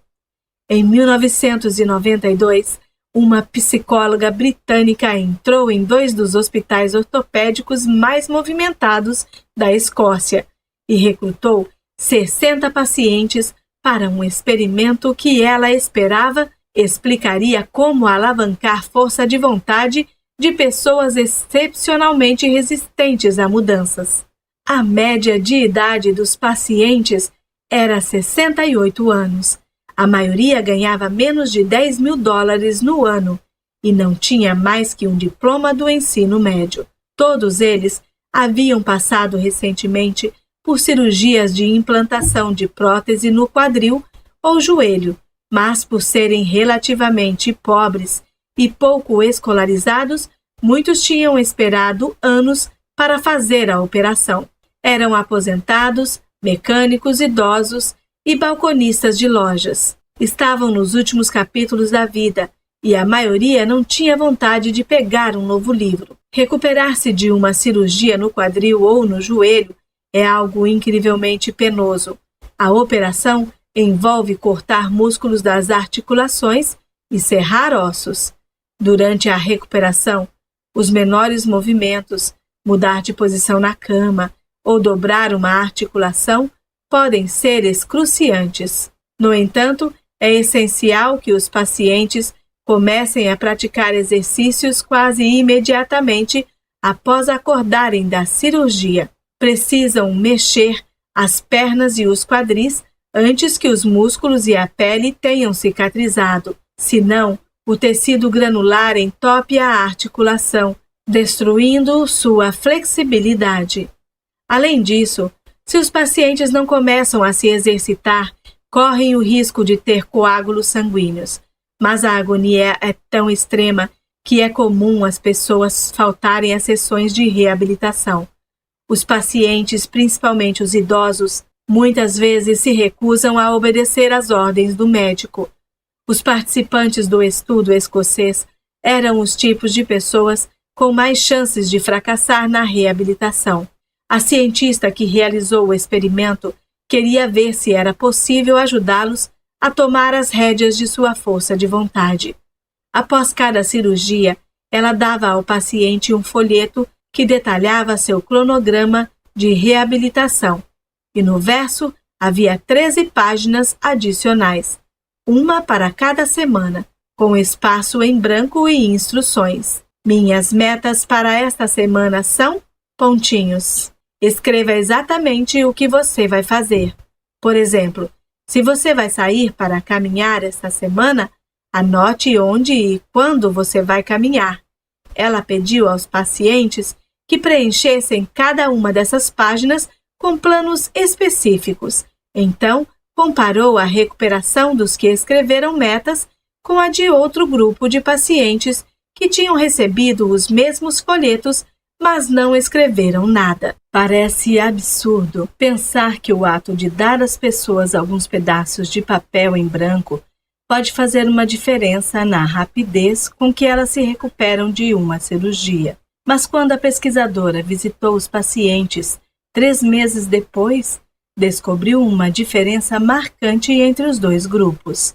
em 1992, uma psicóloga britânica entrou em 2 dos hospitais ortopédicos mais movimentados da Escócia e recrutou 60 pacientes para um experimento que ela esperava explicaria como alavancar força de vontade de pessoas excepcionalmente resistentes a mudanças. A média de idade dos pacientes era 68 anos. A maioria ganhava menos de $10.000 no ano e não tinha mais que um diploma do ensino médio. Todos eles haviam passado recentemente por cirurgias de implantação de prótese no quadril ou joelho, mas por serem relativamente pobres e pouco escolarizados, muitos tinham esperado anos para fazer a operação. Eram aposentados, mecânicos idosos e balconistas de lojas. Estavam nos últimos capítulos da vida e a maioria não tinha vontade de pegar um novo livro. Recuperar-se de uma cirurgia no quadril ou no joelho é algo incrivelmente penoso. A operação envolve cortar músculos das articulações e serrar ossos. Durante a recuperação, os menores movimentos, mudar de posição na cama ou dobrar uma articulação, podem ser excruciantes. No entanto, é essencial que os pacientes comecem a praticar exercícios quase imediatamente após acordarem da cirurgia. Precisam mexer as pernas e os quadris antes que os músculos e a pele tenham cicatrizado. Senão, o tecido granular entope a articulação, destruindo sua flexibilidade. Além disso, se os pacientes não começam a se exercitar, correm o risco de ter coágulos sanguíneos. Mas a agonia é tão extrema que é comum as pessoas faltarem às sessões de reabilitação. Os pacientes, principalmente os idosos, muitas vezes se recusam a obedecer às ordens do médico. Os participantes do estudo escocês eram os tipos de pessoas com mais chances de fracassar na reabilitação. A cientista que realizou o experimento queria ver se era possível ajudá-los a tomar as rédeas de sua força de vontade. Após cada cirurgia, ela dava ao paciente um folheto que detalhava seu cronograma de reabilitação, e no verso havia 13 páginas adicionais, uma para cada semana, com espaço em branco e instruções. Minhas metas para esta semana são pontinhos. Escreva exatamente o que você vai fazer. Por exemplo, se você vai sair para caminhar esta semana, anote onde e quando você vai caminhar. Ela pediu aos pacientes que preenchessem cada uma dessas páginas com planos específicos. Então, comparou a recuperação dos que escreveram metas com a de outro grupo de pacientes que tinham recebido os mesmos folhetos, mas não escreveram nada. Parece absurdo pensar que o ato de dar às pessoas alguns pedaços de papel em branco pode fazer uma diferença na rapidez com que elas se recuperam de uma cirurgia. Mas quando a pesquisadora visitou os pacientes 3 meses depois, descobriu uma diferença marcante entre os 2 grupos.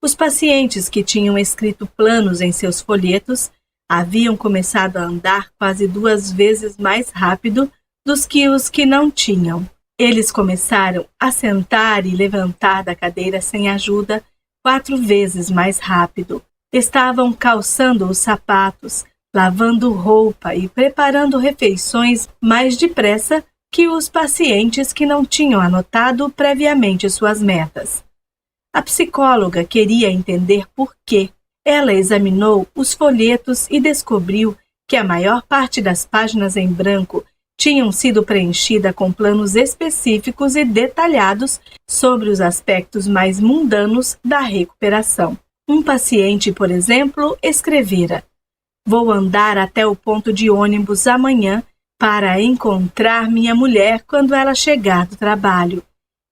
Os pacientes que tinham escrito planos em seus folhetos haviam começado a andar quase 2 vezes mais rápido dos que os que não tinham. Eles começaram a sentar e levantar da cadeira sem ajuda 4 vezes mais rápido. Estavam calçando os sapatos, lavando roupa e preparando refeições mais depressa que os pacientes que não tinham anotado previamente suas metas. A psicóloga queria entender por quê. Ela examinou os folhetos e descobriu que a maior parte das páginas em branco tinham sido preenchidas com planos específicos e detalhados sobre os aspectos mais mundanos da recuperação. Um paciente, por exemplo, escrevera: Vou andar até o ponto de ônibus amanhã para encontrar minha mulher quando ela chegar do trabalho.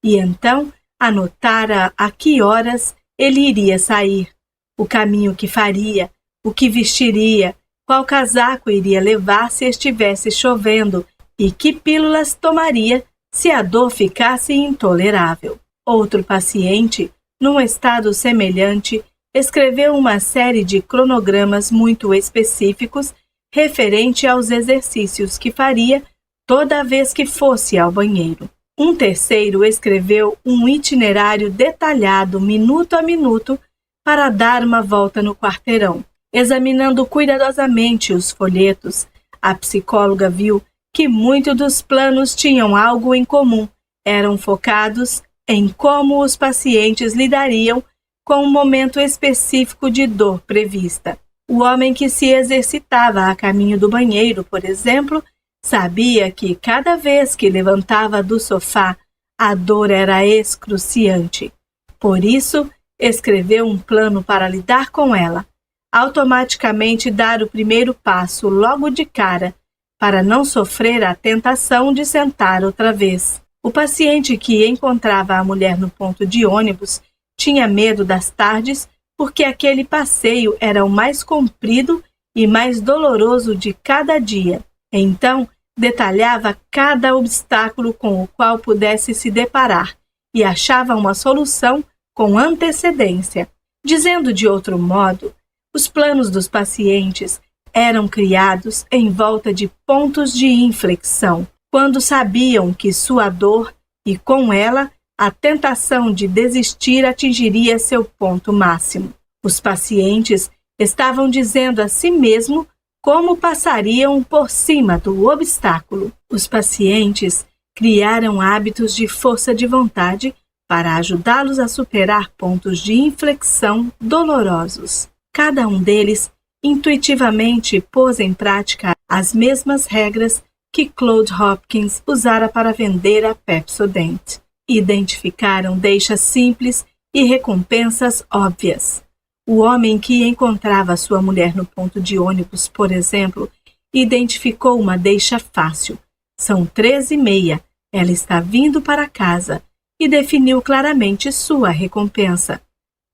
E então anotara a que horas ele iria sair, o caminho que faria, o que vestiria, qual casaco iria levar se estivesse chovendo e que pílulas tomaria se a dor ficasse intolerável. Outro paciente, num estado semelhante, escreveu uma série de cronogramas muito específicos referente aos exercícios que faria toda vez que fosse ao banheiro. Um terceiro escreveu um itinerário detalhado, minuto a minuto, para dar uma volta no quarteirão. Examinando cuidadosamente os folhetos, a psicóloga viu que muitos dos planos tinham algo em comum. Eram focados em como os pacientes lidariam com um momento específico de dor prevista. O homem que se exercitava a caminho do banheiro, por exemplo, sabia que cada vez que levantava do sofá, a dor era excruciante. Por isso, escreveu um plano para lidar com ela. Automaticamente dar o primeiro passo logo de cara, para não sofrer a tentação de sentar outra vez. O paciente que encontrava a mulher no ponto de ônibus tinha medo das tardes porque aquele passeio era o mais comprido e mais doloroso de cada dia. Então, detalhava cada obstáculo com o qual pudesse se deparar e achava uma solução com antecedência. Dizendo de outro modo, os planos dos pacientes eram criados em volta de pontos de inflexão, quando sabiam que sua dor e, com ela, a tentação de desistir atingiria seu ponto máximo. Os pacientes estavam dizendo a si mesmo como passariam por cima do obstáculo. Os pacientes criaram hábitos de força de vontade para ajudá-los a superar pontos de inflexão dolorosos. Cada um deles intuitivamente pôs em prática as mesmas regras que Claude Hopkins usara para vender a Pepsodent. Identificaram deixas simples e recompensas óbvias. O homem que encontrava sua mulher no ponto de ônibus, por exemplo, identificou uma deixa fácil. São 13h30, ela está vindo para casa, e definiu claramente sua recompensa.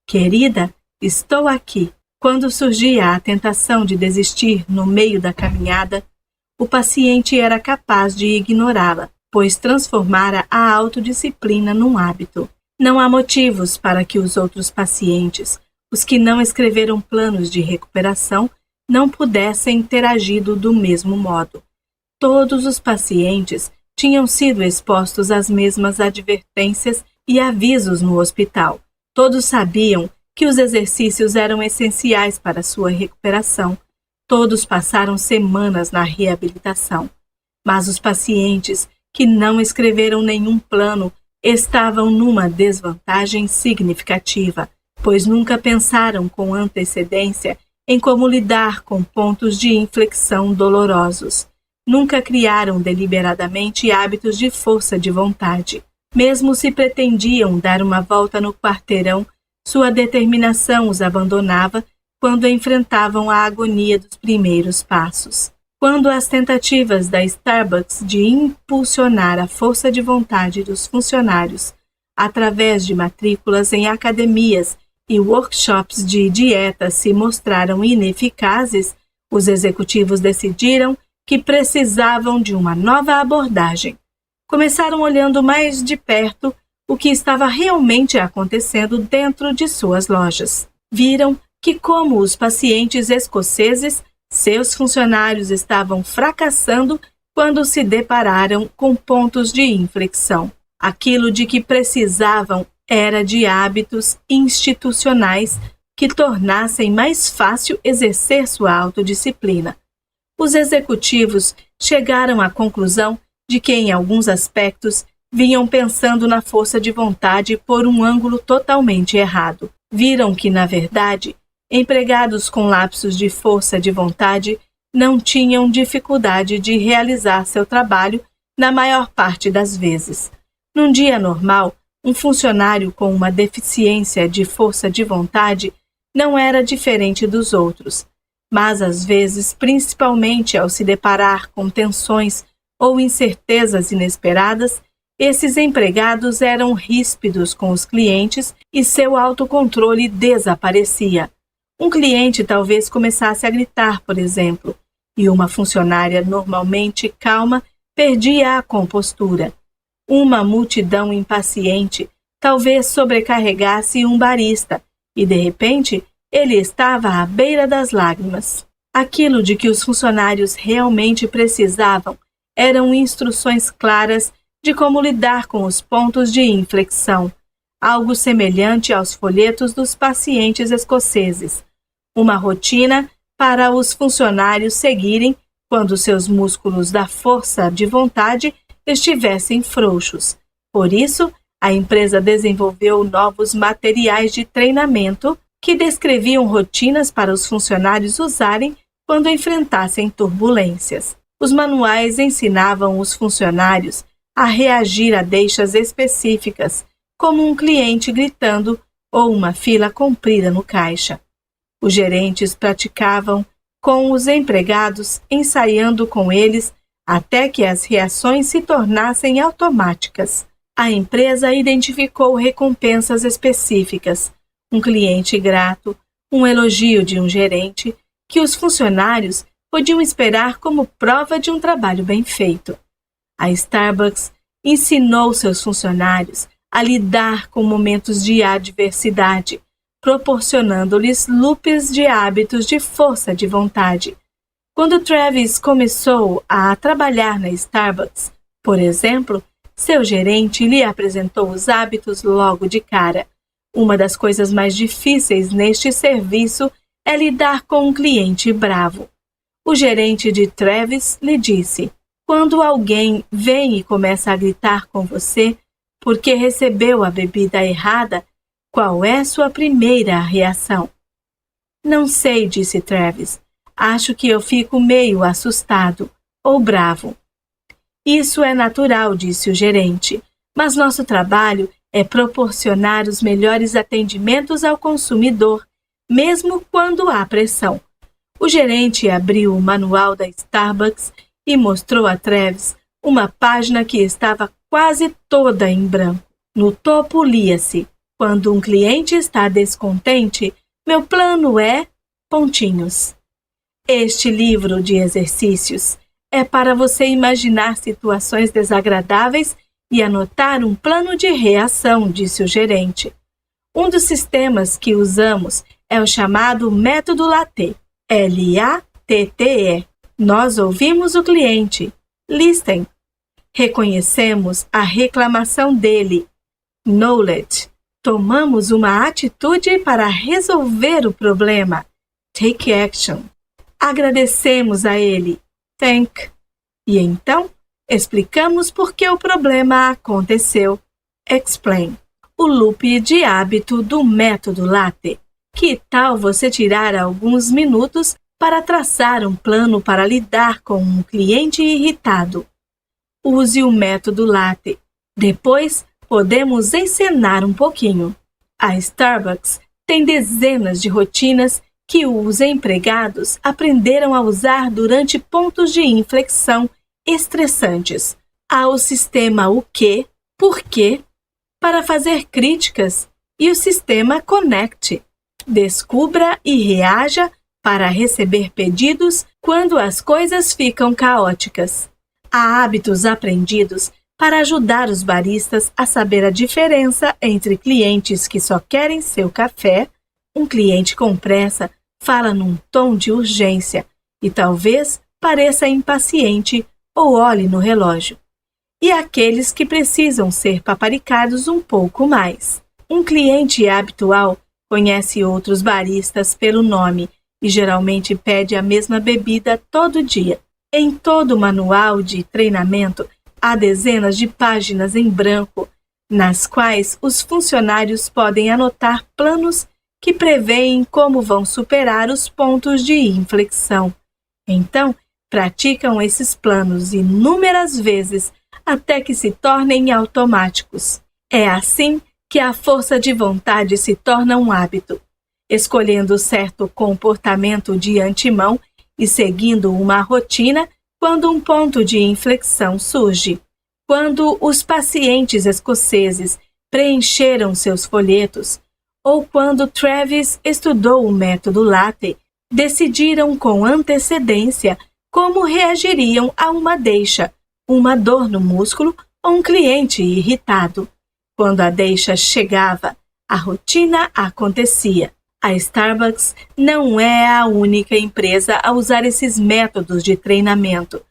Querida, estou aqui. Quando surgia a tentação de desistir no meio da caminhada, o paciente era capaz de ignorá-la, pois transformara a autodisciplina num hábito. Não há motivos para que os outros pacientes, os que não escreveram planos de recuperação, não pudessem ter agido do mesmo modo. Todos os pacientes tinham sido expostos às mesmas advertências e avisos no hospital. Todos sabiam que os exercícios eram essenciais para sua recuperação. Todos passaram semanas na reabilitação. Mas os pacientes que não escreveram nenhum plano estavam numa desvantagem significativa, pois nunca pensaram com antecedência em como lidar com pontos de inflexão dolorosos. Nunca criaram deliberadamente hábitos de força de vontade. Mesmo se pretendiam dar uma volta no quarteirão, sua determinação os abandonava quando enfrentavam a agonia dos primeiros passos. Quando as tentativas da Starbucks de impulsionar a força de vontade dos funcionários através de matrículas em academias e workshops de dieta se mostraram ineficazes, os executivos decidiram que precisavam de uma nova abordagem. Começaram olhando mais de perto o que estava realmente acontecendo dentro de suas lojas. Viram que, como os pacientes escoceses, seus funcionários estavam fracassando quando se depararam com pontos de inflexão. Aquilo de que precisavam era de hábitos institucionais que tornassem mais fácil exercer sua autodisciplina. Os executivos chegaram à conclusão de que, em alguns aspectos, vinham pensando na força de vontade por um ângulo totalmente errado. Viram que, na verdade, empregados com lapsos de força de vontade não tinham dificuldade de realizar seu trabalho na maior parte das vezes. Num dia normal, um funcionário com uma deficiência de força de vontade não era diferente dos outros. mas às vezes, principalmente ao se deparar com tensões ou incertezas inesperadas, esses empregados eram ríspidos com os clientes e seu autocontrole desaparecia. Um cliente talvez começasse a gritar, por exemplo, e uma funcionária normalmente calma perdia a compostura. Uma multidão impaciente talvez sobrecarregasse um barista e, de repente, ele estava à beira das lágrimas. Aquilo de que os funcionários realmente precisavam eram instruções claras de como lidar com os pontos de inflexão, algo semelhante aos folhetos dos pacientes escoceses, uma rotina para os funcionários seguirem quando seus músculos da força de vontade estivessem frouxos. Por isso, a empresa desenvolveu novos materiais de treinamento que descreviam rotinas para os funcionários usarem quando enfrentassem turbulências. Os manuais ensinavam os funcionários a reagir a deixas específicas, como um cliente gritando ou uma fila comprida no caixa. Os gerentes praticavam com os empregados, ensaiando com eles até que as reações se tornassem automáticas. A empresa identificou recompensas específicas, um cliente grato, um elogio de um gerente, que os funcionários podiam esperar como prova de um trabalho bem feito. A Starbucks ensinou seus funcionários a lidar com momentos de adversidade, proporcionando-lhes loops de hábitos de força de vontade. Quando Travis começou a trabalhar na Starbucks, por exemplo, seu gerente lhe apresentou os hábitos logo de cara. Uma das coisas mais difíceis neste serviço é lidar com um cliente bravo. O gerente de Travis lhe disse: quando alguém vem e começa a gritar com você porque recebeu a bebida errada, qual é sua primeira reação? Não sei, disse Travis. Acho que eu fico meio assustado ou bravo. Isso é natural, disse o gerente, mas nosso trabalho é proporcionar os melhores atendimentos ao consumidor, mesmo quando há pressão. O gerente abriu o manual da Starbucks e mostrou a Travis uma página que estava quase toda em branco. No topo lia-se: quando um cliente está descontente, meu plano é... pontinhos. Este livro de exercícios é para você imaginar situações desagradáveis e anotar um plano de reação, disse o gerente. Um dos sistemas que usamos é o chamado método LATTE, L-A-T-T-E. Nós ouvimos o cliente, listen. Reconhecemos a reclamação dele, knowledge. Tomamos uma atitude para resolver o problema, take action. Agradecemos a ele, thank. E então, explicamos por que o problema aconteceu, explain. O loop de hábito do método LATTE. Que tal você tirar alguns minutos para traçar um plano para lidar com um cliente irritado? Use o método LATTE. Depois, podemos encenar um pouquinho. A Starbucks tem dezenas de rotinas que os empregados aprenderam a usar durante pontos de inflexão estressantes. Há o sistema o que, por quê, para fazer críticas, e o sistema Connect. Descubra e reaja para receber pedidos quando as coisas ficam caóticas. Há hábitos aprendidos para ajudar os baristas a saber a diferença entre clientes que só querem seu café, um cliente com pressa fala num tom de urgência e talvez pareça impaciente ou olhe no relógio, e aqueles que precisam ser paparicados um pouco mais. Um cliente habitual conhece outros baristas pelo nome e geralmente pede a mesma bebida todo dia. Em todo o manual de treinamento, há dezenas de páginas em branco, nas quais os funcionários podem anotar planos que prevêem como vão superar os pontos de inflexão. Então, praticam esses planos inúmeras vezes até que se tornem automáticos. É assim que a força de vontade se torna um hábito. escolhendo certo comportamento de antemão e seguindo uma rotina quando um ponto de inflexão surge. Quando os pacientes escoceses preencheram seus folhetos, ou quando Travis estudou o método Latte, decidiram com antecedência como reagiriam a uma deixa, uma dor no músculo ou um cliente irritado. Quando a deixa chegava, a rotina acontecia. A Starbucks não é a única empresa a usar esses métodos de treinamento.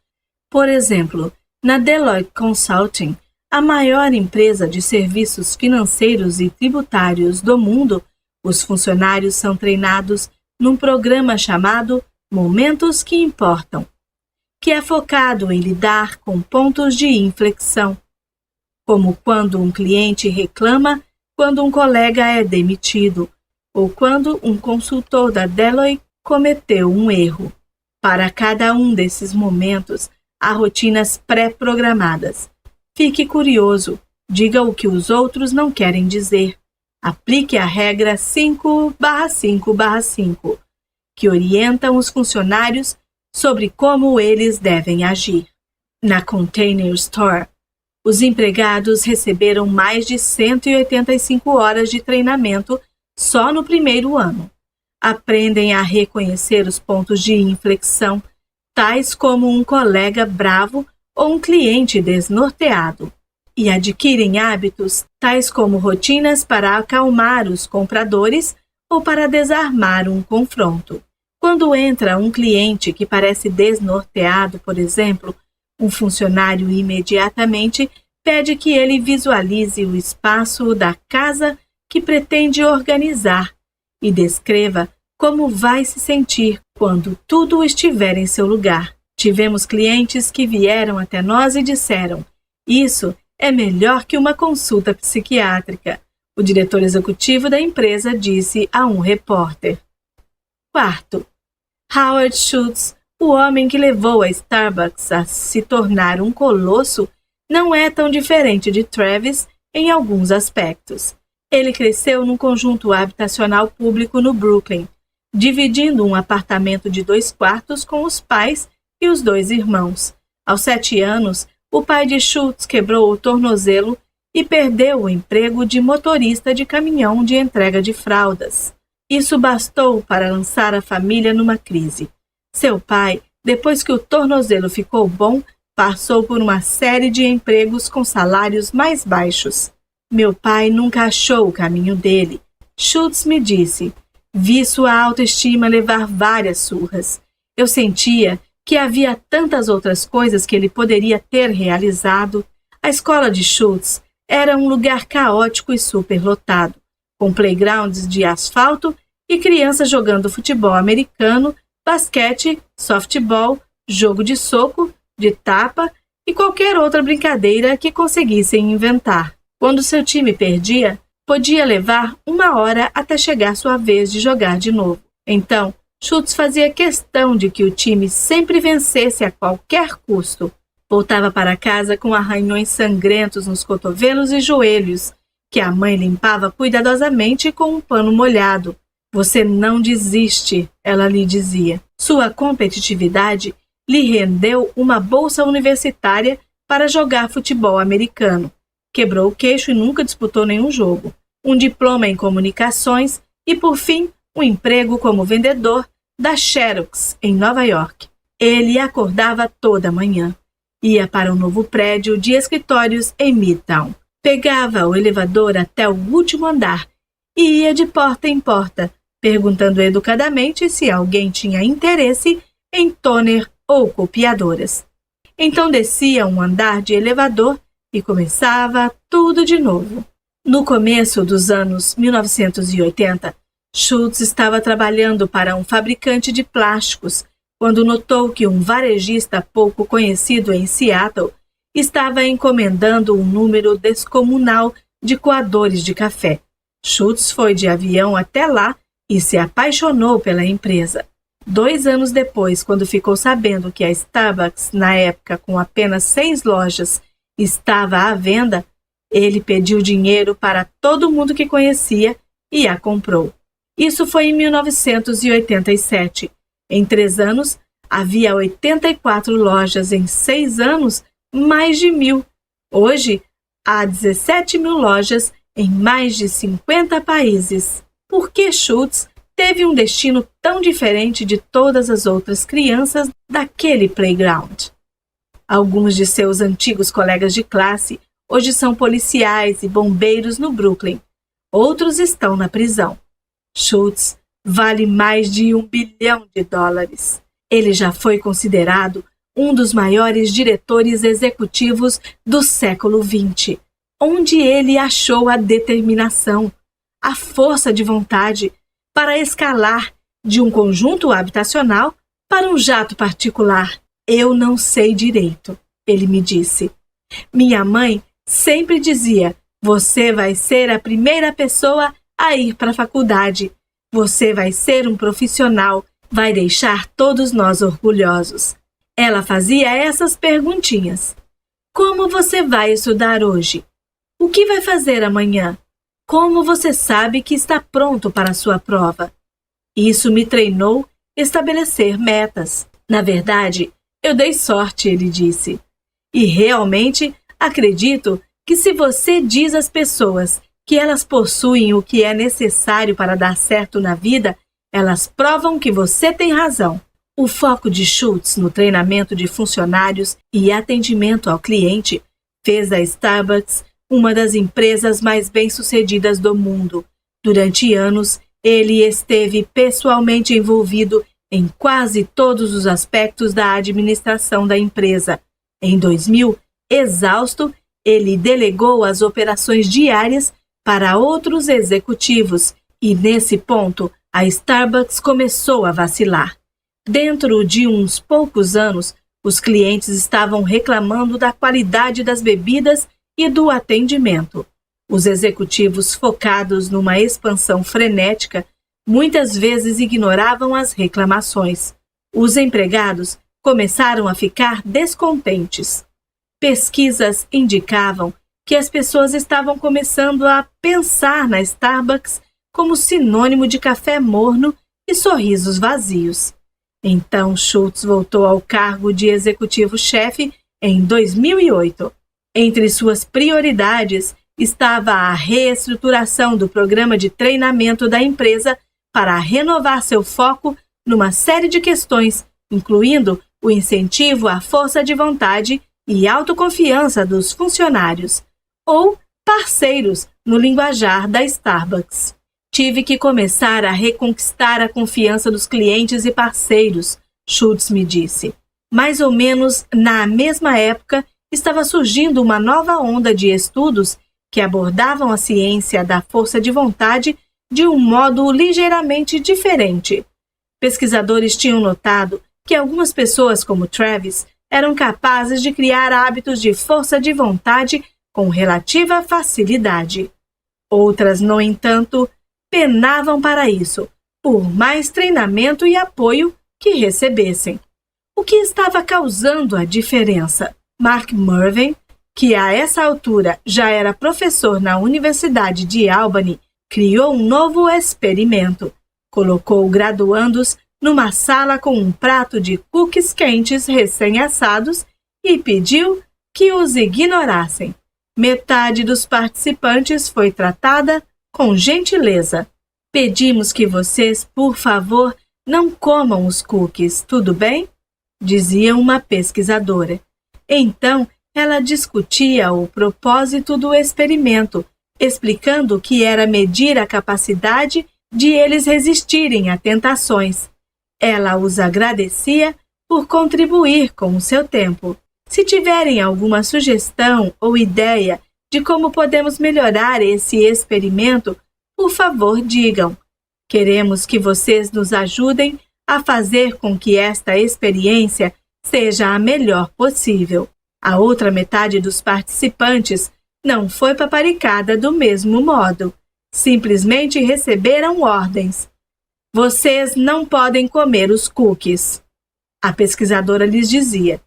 Por exemplo, na Deloitte Consulting, a maior empresa de serviços financeiros e tributários do mundo, os funcionários são treinados num programa chamado Momentos que Importam, que é focado em lidar com pontos de inflexão, como quando um cliente reclama quando um colega é demitido, ou quando um consultor da Deloitte cometeu um erro. Para cada um desses momentos, há rotinas pré-programadas. Fique curioso, diga o que os outros não querem dizer. Aplique a regra 5/5/5, que orientam os funcionários sobre como eles devem agir. Na Container Store, os empregados receberam mais de 185 horas de treinamento só no primeiro ano. Aprendem a reconhecer os pontos de inflexão, tais como um colega bravo ou um cliente desnorteado, e adquirem hábitos tais como rotinas para acalmar os compradores ou para desarmar um confronto. Quando entra um cliente que parece desnorteado, por exemplo, um funcionário imediatamente pede que ele visualize o espaço da casa que pretende organizar e descreva como vai se sentir quando tudo estiver em seu lugar. Tivemos clientes que vieram até nós e disseram: "Isso é melhor que uma consulta psiquiátrica", o diretor executivo da empresa disse a um repórter. Quarto, Howard Schultz, o homem que levou a Starbucks a se tornar um colosso, não é tão diferente de Travis em alguns aspectos. Ele cresceu num conjunto habitacional público no Brooklyn, dividindo um apartamento de 2 quartos com os pais e os 2 irmãos. Aos 7 anos, o pai de Schultz quebrou o tornozelo e perdeu o emprego de motorista de caminhão de entrega de fraldas. Isso bastou para lançar a família numa crise. Seu pai, depois que o tornozelo ficou bom, passou por uma série de empregos com salários mais baixos. Meu pai nunca achou o caminho dele. Schultz me disse: "Vi sua autoestima levar várias surras. Eu sentia que havia tantas outras coisas que ele poderia ter realizado." A escola de Schultz era um lugar caótico e superlotado, com playgrounds de asfalto e crianças jogando futebol americano, basquete, softball, jogo de soco, de tapa e qualquer outra brincadeira que conseguissem inventar. Quando seu time perdia, podia levar 1 hora até chegar sua vez de jogar de novo. Então, Schultz fazia questão de que o time sempre vencesse a qualquer custo. Voltava para casa com arranhões sangrentos nos cotovelos e joelhos, que a mãe limpava cuidadosamente com um pano molhado. "Você não desiste", ela lhe dizia. Sua competitividade lhe rendeu uma bolsa universitária para jogar futebol americano. Quebrou o queixo e nunca disputou nenhum jogo. Um diploma em comunicações e, por fim, um emprego como vendedor da Xerox, em Nova York. Ele acordava toda manhã. Ia para um novo prédio de escritórios em Midtown. Pegava o elevador até o último andar e ia de porta em porta, perguntando educadamente se alguém tinha interesse em toner ou copiadoras. Então descia um andar de elevador e começava tudo de novo. No começo dos anos 1980, Schultz estava trabalhando para um fabricante de plásticos quando notou que um varejista pouco conhecido em Seattle estava encomendando um número descomunal de coadores de café. Schultz foi de avião até lá e se apaixonou pela empresa. 2 anos depois, quando ficou sabendo que a Starbucks, na época com apenas 6 lojas, estava à venda, ele pediu dinheiro para todo mundo que conhecia e a comprou. Isso foi em 1987. Em 3 anos, havia 84 lojas. Em 6 anos, mais de 1.000. Hoje, há 17.000 lojas em mais de 50 países. Por que Schultz teve um destino tão diferente de todas as outras crianças daquele playground? Alguns de seus antigos colegas de classe hoje são policiais e bombeiros no Brooklyn. Outros estão na prisão. Schultz vale mais de $1 bilhão. Ele já foi considerado um dos maiores diretores executivos do século XX, onde ele achou a determinação, a força de vontade para escalar de um conjunto habitacional para um jato particular. Eu não sei direito, ele me disse. Minha mãe sempre dizia: você vai ser a primeira pessoa a ir para a faculdade. Você vai ser um profissional, vai deixar todos nós orgulhosos. Ela fazia essas perguntinhas. Como você vai estudar hoje? O que vai fazer amanhã? Como você sabe que está pronto para a sua prova? Isso me treinou a estabelecer metas. Na verdade, eu dei sorte, ele disse. E realmente acredito que se você diz às pessoas que elas possuem o que é necessário para dar certo na vida, elas provam que você tem razão. O foco de Schultz no treinamento de funcionários e atendimento ao cliente fez da Starbucks uma das empresas mais bem-sucedidas do mundo. Durante anos, ele esteve pessoalmente envolvido em quase todos os aspectos da administração da empresa. Em 2000, exausto, ele delegou as operações diárias para outros executivos e, nesse ponto, a Starbucks começou a vacilar. Dentro de uns poucos anos, os clientes estavam reclamando da qualidade das bebidas e do atendimento. Os executivos, focados numa expansão frenética, muitas vezes ignoravam as reclamações. Os empregados começaram a ficar descontentes. Pesquisas indicavam que as pessoas estavam começando a pensar na Starbucks como sinônimo de café morno e sorrisos vazios. Então, Schultz voltou ao cargo de executivo-chefe em 2008. Entre suas prioridades estava a reestruturação do programa de treinamento da empresa para renovar seu foco numa série de questões, incluindo o incentivo à força de vontade e autoconfiança dos funcionários, ou parceiros no linguajar da Starbucks. Tive que começar a reconquistar a confiança dos clientes e parceiros, Schultz me disse. Mais ou menos na mesma época, estava surgindo uma nova onda de estudos que abordavam a ciência da força de vontade de um modo ligeiramente diferente. Pesquisadores tinham notado que algumas pessoas como Travis eram capazes de criar hábitos de força de vontade com relativa facilidade. Outras, no entanto, penavam para isso, por mais treinamento e apoio que recebessem. O que estava causando a diferença? Mark Mervyn, que a essa altura já era professor na Universidade de Albany, criou um novo experimento. Colocou graduandos numa sala com um prato de cookies quentes recém-assados e pediu que os ignorassem. Metade dos participantes foi tratada com gentileza. Pedimos que vocês, por favor, não comam os cookies, tudo bem? Dizia uma pesquisadora. Então, ela discutia o propósito do experimento, explicando que era medir a capacidade de eles resistirem a tentações. Ela os agradecia por contribuir com o seu tempo. Se tiverem alguma sugestão ou ideia de como podemos melhorar esse experimento, por favor, digam. Queremos que vocês nos ajudem a fazer com que esta experiência seja a melhor possível. A outra metade dos participantes não foi paparicada do mesmo modo. Simplesmente receberam ordens. Vocês não podem comer os cookies. A pesquisadora lhes dizia.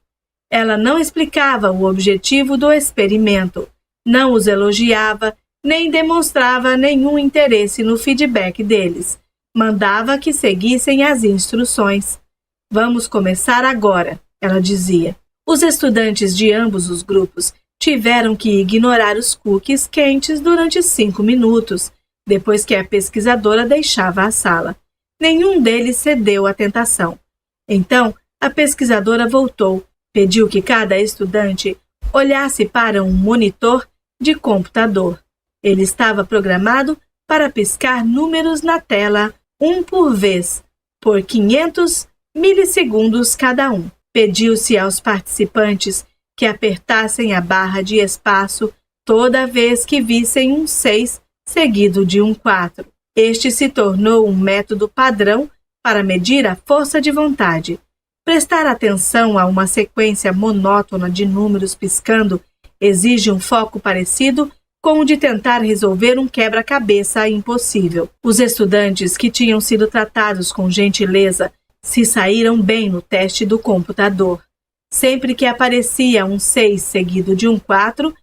Ela não explicava o objetivo do experimento, não os elogiava, nem demonstrava nenhum interesse no feedback deles. Mandava que seguissem as instruções. Vamos começar agora, ela dizia. Os estudantes de ambos os grupos tiveram que ignorar os cookies quentes durante 5 minutos, depois que a pesquisadora deixava a sala. Nenhum deles cedeu à tentação. Então, a pesquisadora voltou, pediu que cada estudante olhasse para um monitor de computador. Ele estava programado para piscar números na tela, um por vez, por 500 milissegundos cada um. Pediu-se aos participantes que apertassem a barra de espaço toda vez que vissem um 6 seguido de um 4. Este se tornou um método padrão para medir a força de vontade. Prestar atenção a uma sequência monótona de números piscando exige um foco parecido com o de tentar resolver um quebra-cabeça impossível. Os estudantes que tinham sido tratados com gentileza se saíram bem no teste do computador. Sempre que aparecia um 6 seguido de um 4,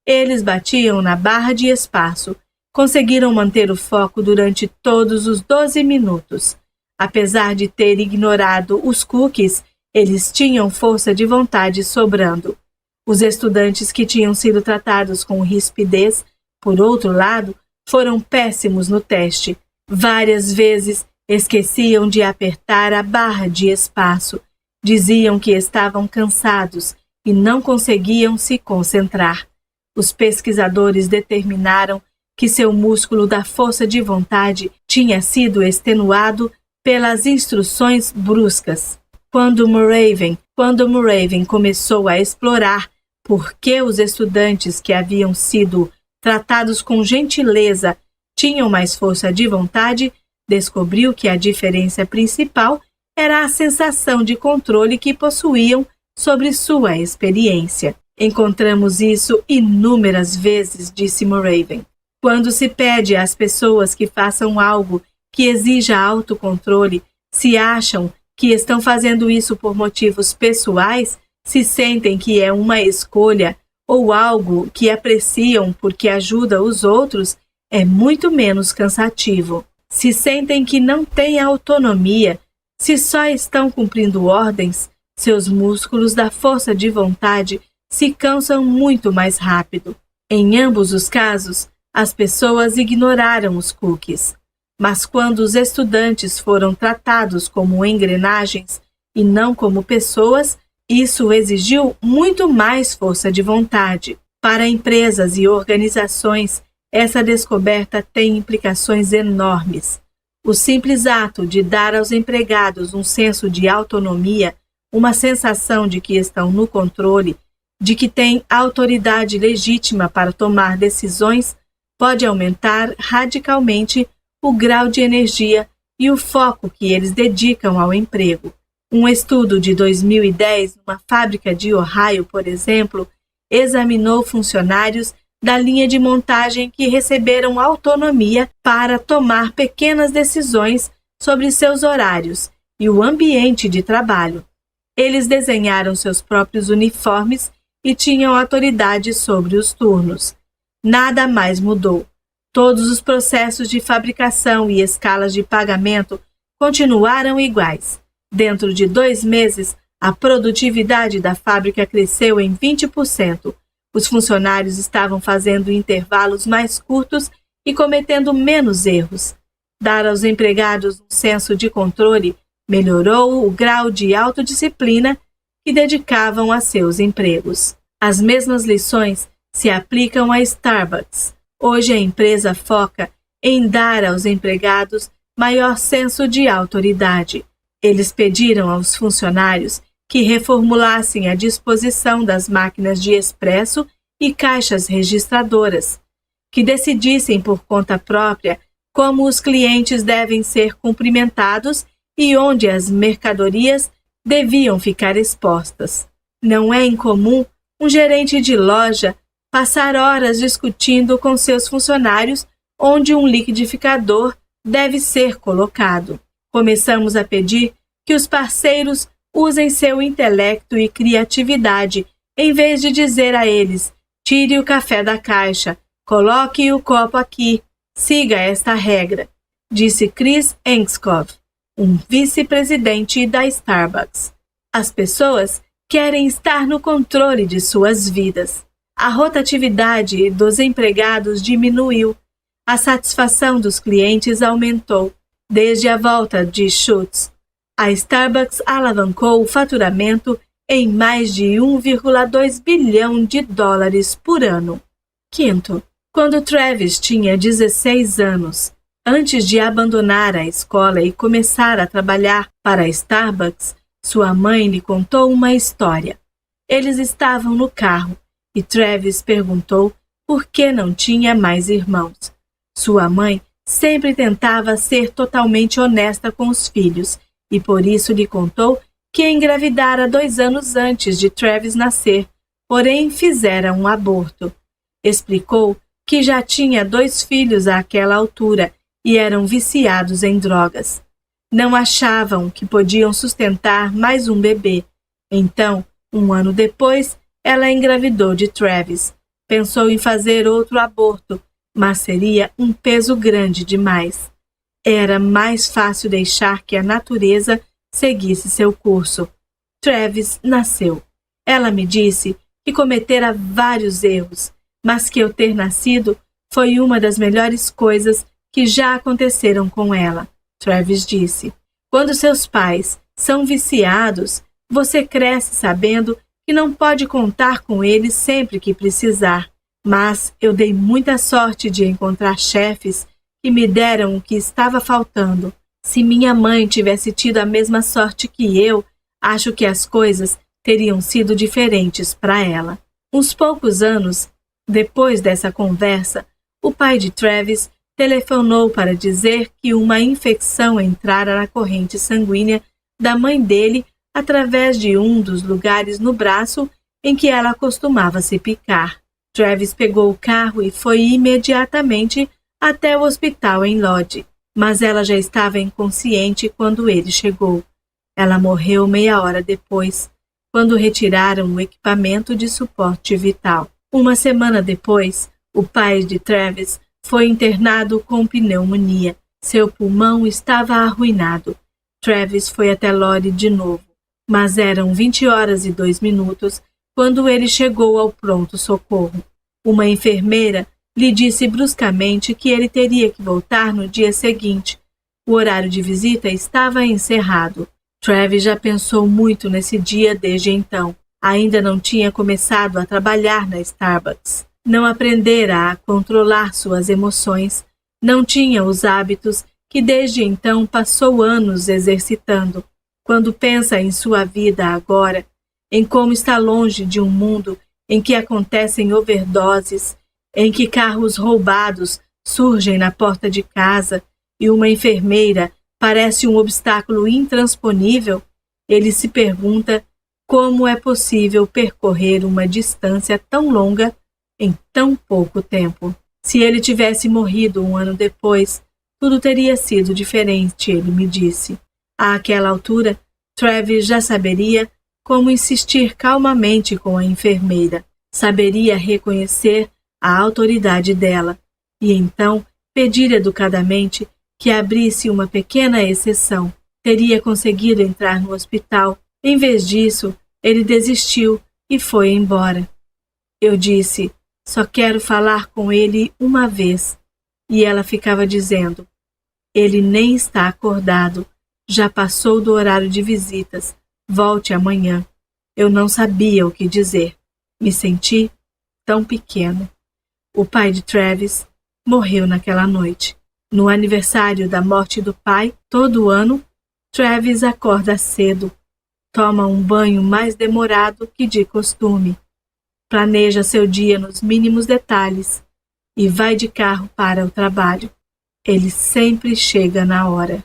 eles batiam na barra de espaço. Conseguiram manter o foco durante todos os 12 minutos. Apesar de ter ignorado os cookies, eles tinham força de vontade sobrando. Os estudantes que tinham sido tratados com rispidez, por outro lado, foram péssimos no teste. Várias vezes esqueciam de apertar a barra de espaço. Diziam que estavam cansados e não conseguiam se concentrar. Os pesquisadores determinaram que seu músculo da força de vontade tinha sido extenuado pelas instruções bruscas. Quando Muravin começou a explorar por que os estudantes que haviam sido tratados com gentileza tinham mais força de vontade, descobriu que a diferença principal era a sensação de controle que possuíam sobre sua experiência. Encontramos isso inúmeras vezes, disse Muravin. Quando se pede às pessoas que façam algo que exija autocontrole, se acham que estão fazendo isso por motivos pessoais, se sentem que é uma escolha ou algo que apreciam porque ajuda os outros, é muito menos cansativo. Se sentem que não têm autonomia, se só estão cumprindo ordens, seus músculos da força de vontade se cansam muito mais rápido. Em ambos os casos, as pessoas ignoraram os cookies. Mas quando os estudantes foram tratados como engrenagens e não como pessoas, isso exigiu muito mais força de vontade. Para empresas e organizações, essa descoberta tem implicações enormes. O simples ato de dar aos empregados um senso de autonomia, uma sensação de que estão no controle, de que têm autoridade legítima para tomar decisões, pode aumentar radicalmente o grau de energia e o foco que eles dedicam ao emprego. Um estudo de 2010, numa fábrica de Ohio, por exemplo, examinou funcionários da linha de montagem que receberam autonomia para tomar pequenas decisões sobre seus horários e o ambiente de trabalho. Eles desenharam seus próprios uniformes e tinham autoridade sobre os turnos. Nada mais mudou. Todos os processos de fabricação e escalas de pagamento continuaram iguais. Dentro de 2 meses, a produtividade da fábrica cresceu em 20%. Os funcionários estavam fazendo intervalos mais curtos e cometendo menos erros. Dar aos empregados um senso de controle melhorou o grau de autodisciplina que dedicavam a seus empregos. As mesmas lições se aplicam a Starbucks. Hoje a empresa foca em dar aos empregados maior senso de autoridade. Eles pediram aos funcionários que reformulassem a disposição das máquinas de expresso e caixas registradoras, que decidissem por conta própria como os clientes devem ser cumprimentados e onde as mercadorias deviam ficar expostas. Não é incomum um gerente de loja passar horas discutindo com seus funcionários onde um liquidificador deve ser colocado. Começamos a pedir que os parceiros usem seu intelecto e criatividade, em vez de dizer a eles: tire o café da caixa, coloque o copo aqui, siga esta regra. disse Chris Engskov, um vice-presidente da Starbucks. As pessoas querem estar no controle de suas vidas. A rotatividade dos empregados diminuiu. A satisfação dos clientes aumentou. Desde a volta de Schultz, a Starbucks alavancou o faturamento em mais de 1,2 bilhão de dólares por ano. Quinto, quando Travis tinha 16 anos, antes de abandonar a escola e começar a trabalhar para a Starbucks, sua mãe lhe contou uma história. Eles estavam no carro e Travis perguntou por que não tinha mais irmãos. Sua mãe sempre tentava ser totalmente honesta com os filhos e por isso lhe contou que engravidara 2 anos antes de Travis nascer, porém fizera um aborto. Explicou que já tinha 2 filhos àquela altura e eram viciados em drogas. Não achavam que podiam sustentar mais um bebê. Então, 1 ano depois, ela engravidou de Travis. Pensou em fazer outro aborto, mas seria um peso grande demais. Era mais fácil deixar que a natureza seguisse seu curso. Travis nasceu. Ela me disse que cometera vários erros, mas que eu ter nascido foi uma das melhores coisas que já aconteceram com ela. Travis disse: quando seus pais são viciados, você cresce sabendo que não pode contar com eles sempre que precisar. Mas eu dei muita sorte de encontrar chefes que me deram o que estava faltando. Se minha mãe tivesse tido a mesma sorte que eu, acho que as coisas teriam sido diferentes para ela. Uns poucos anos depois dessa conversa, o pai de Travis telefonou para dizer que uma infecção entrara na corrente sanguínea da mãe dele através de um dos lugares no braço em que ela costumava se picar. Travis pegou o carro e foi imediatamente até o hospital em Lodge, mas ela já estava inconsciente quando ele chegou. Ela morreu meia hora depois, quando retiraram o equipamento de suporte vital. Uma semana depois, o pai de Travis foi internado com pneumonia. Seu pulmão estava arruinado. Travis foi até Lodge de novo, mas eram 20h02 quando ele chegou ao pronto-socorro. Uma enfermeira lhe disse bruscamente que ele teria que voltar no dia seguinte. O horário de visita estava encerrado. Travis já pensou muito nesse dia desde então. Ainda não tinha começado a trabalhar na Starbucks. Não aprendera a controlar suas emoções. Não tinha os hábitos que desde então passou anos exercitando. Quando pensa em sua vida agora, em como está longe de um mundo em que acontecem overdoses, em que carros roubados surgem na porta de casa e uma enfermeira parece um obstáculo intransponível, ele se pergunta como é possível percorrer uma distância tão longa em tão pouco tempo. Se ele tivesse morrido 1 ano depois, tudo teria sido diferente, ele me disse. Àquela altura, Travis já saberia como insistir calmamente com a enfermeira. Saberia reconhecer a autoridade dela e então pedir educadamente que abrisse uma pequena exceção. Teria conseguido entrar no hospital. Em vez disso, ele desistiu e foi embora. Eu disse: só quero falar com ele uma vez. E ela ficava dizendo: ele nem está acordado. Já passou do horário de visitas. Volte amanhã. Eu não sabia o que dizer. Me senti tão pequeno. O pai de Travis morreu naquela noite. No aniversário da morte do pai, todo ano, Travis acorda cedo, toma um banho mais demorado que de costume, planeja seu dia nos mínimos detalhes e vai de carro para o trabalho. Ele sempre chega na hora.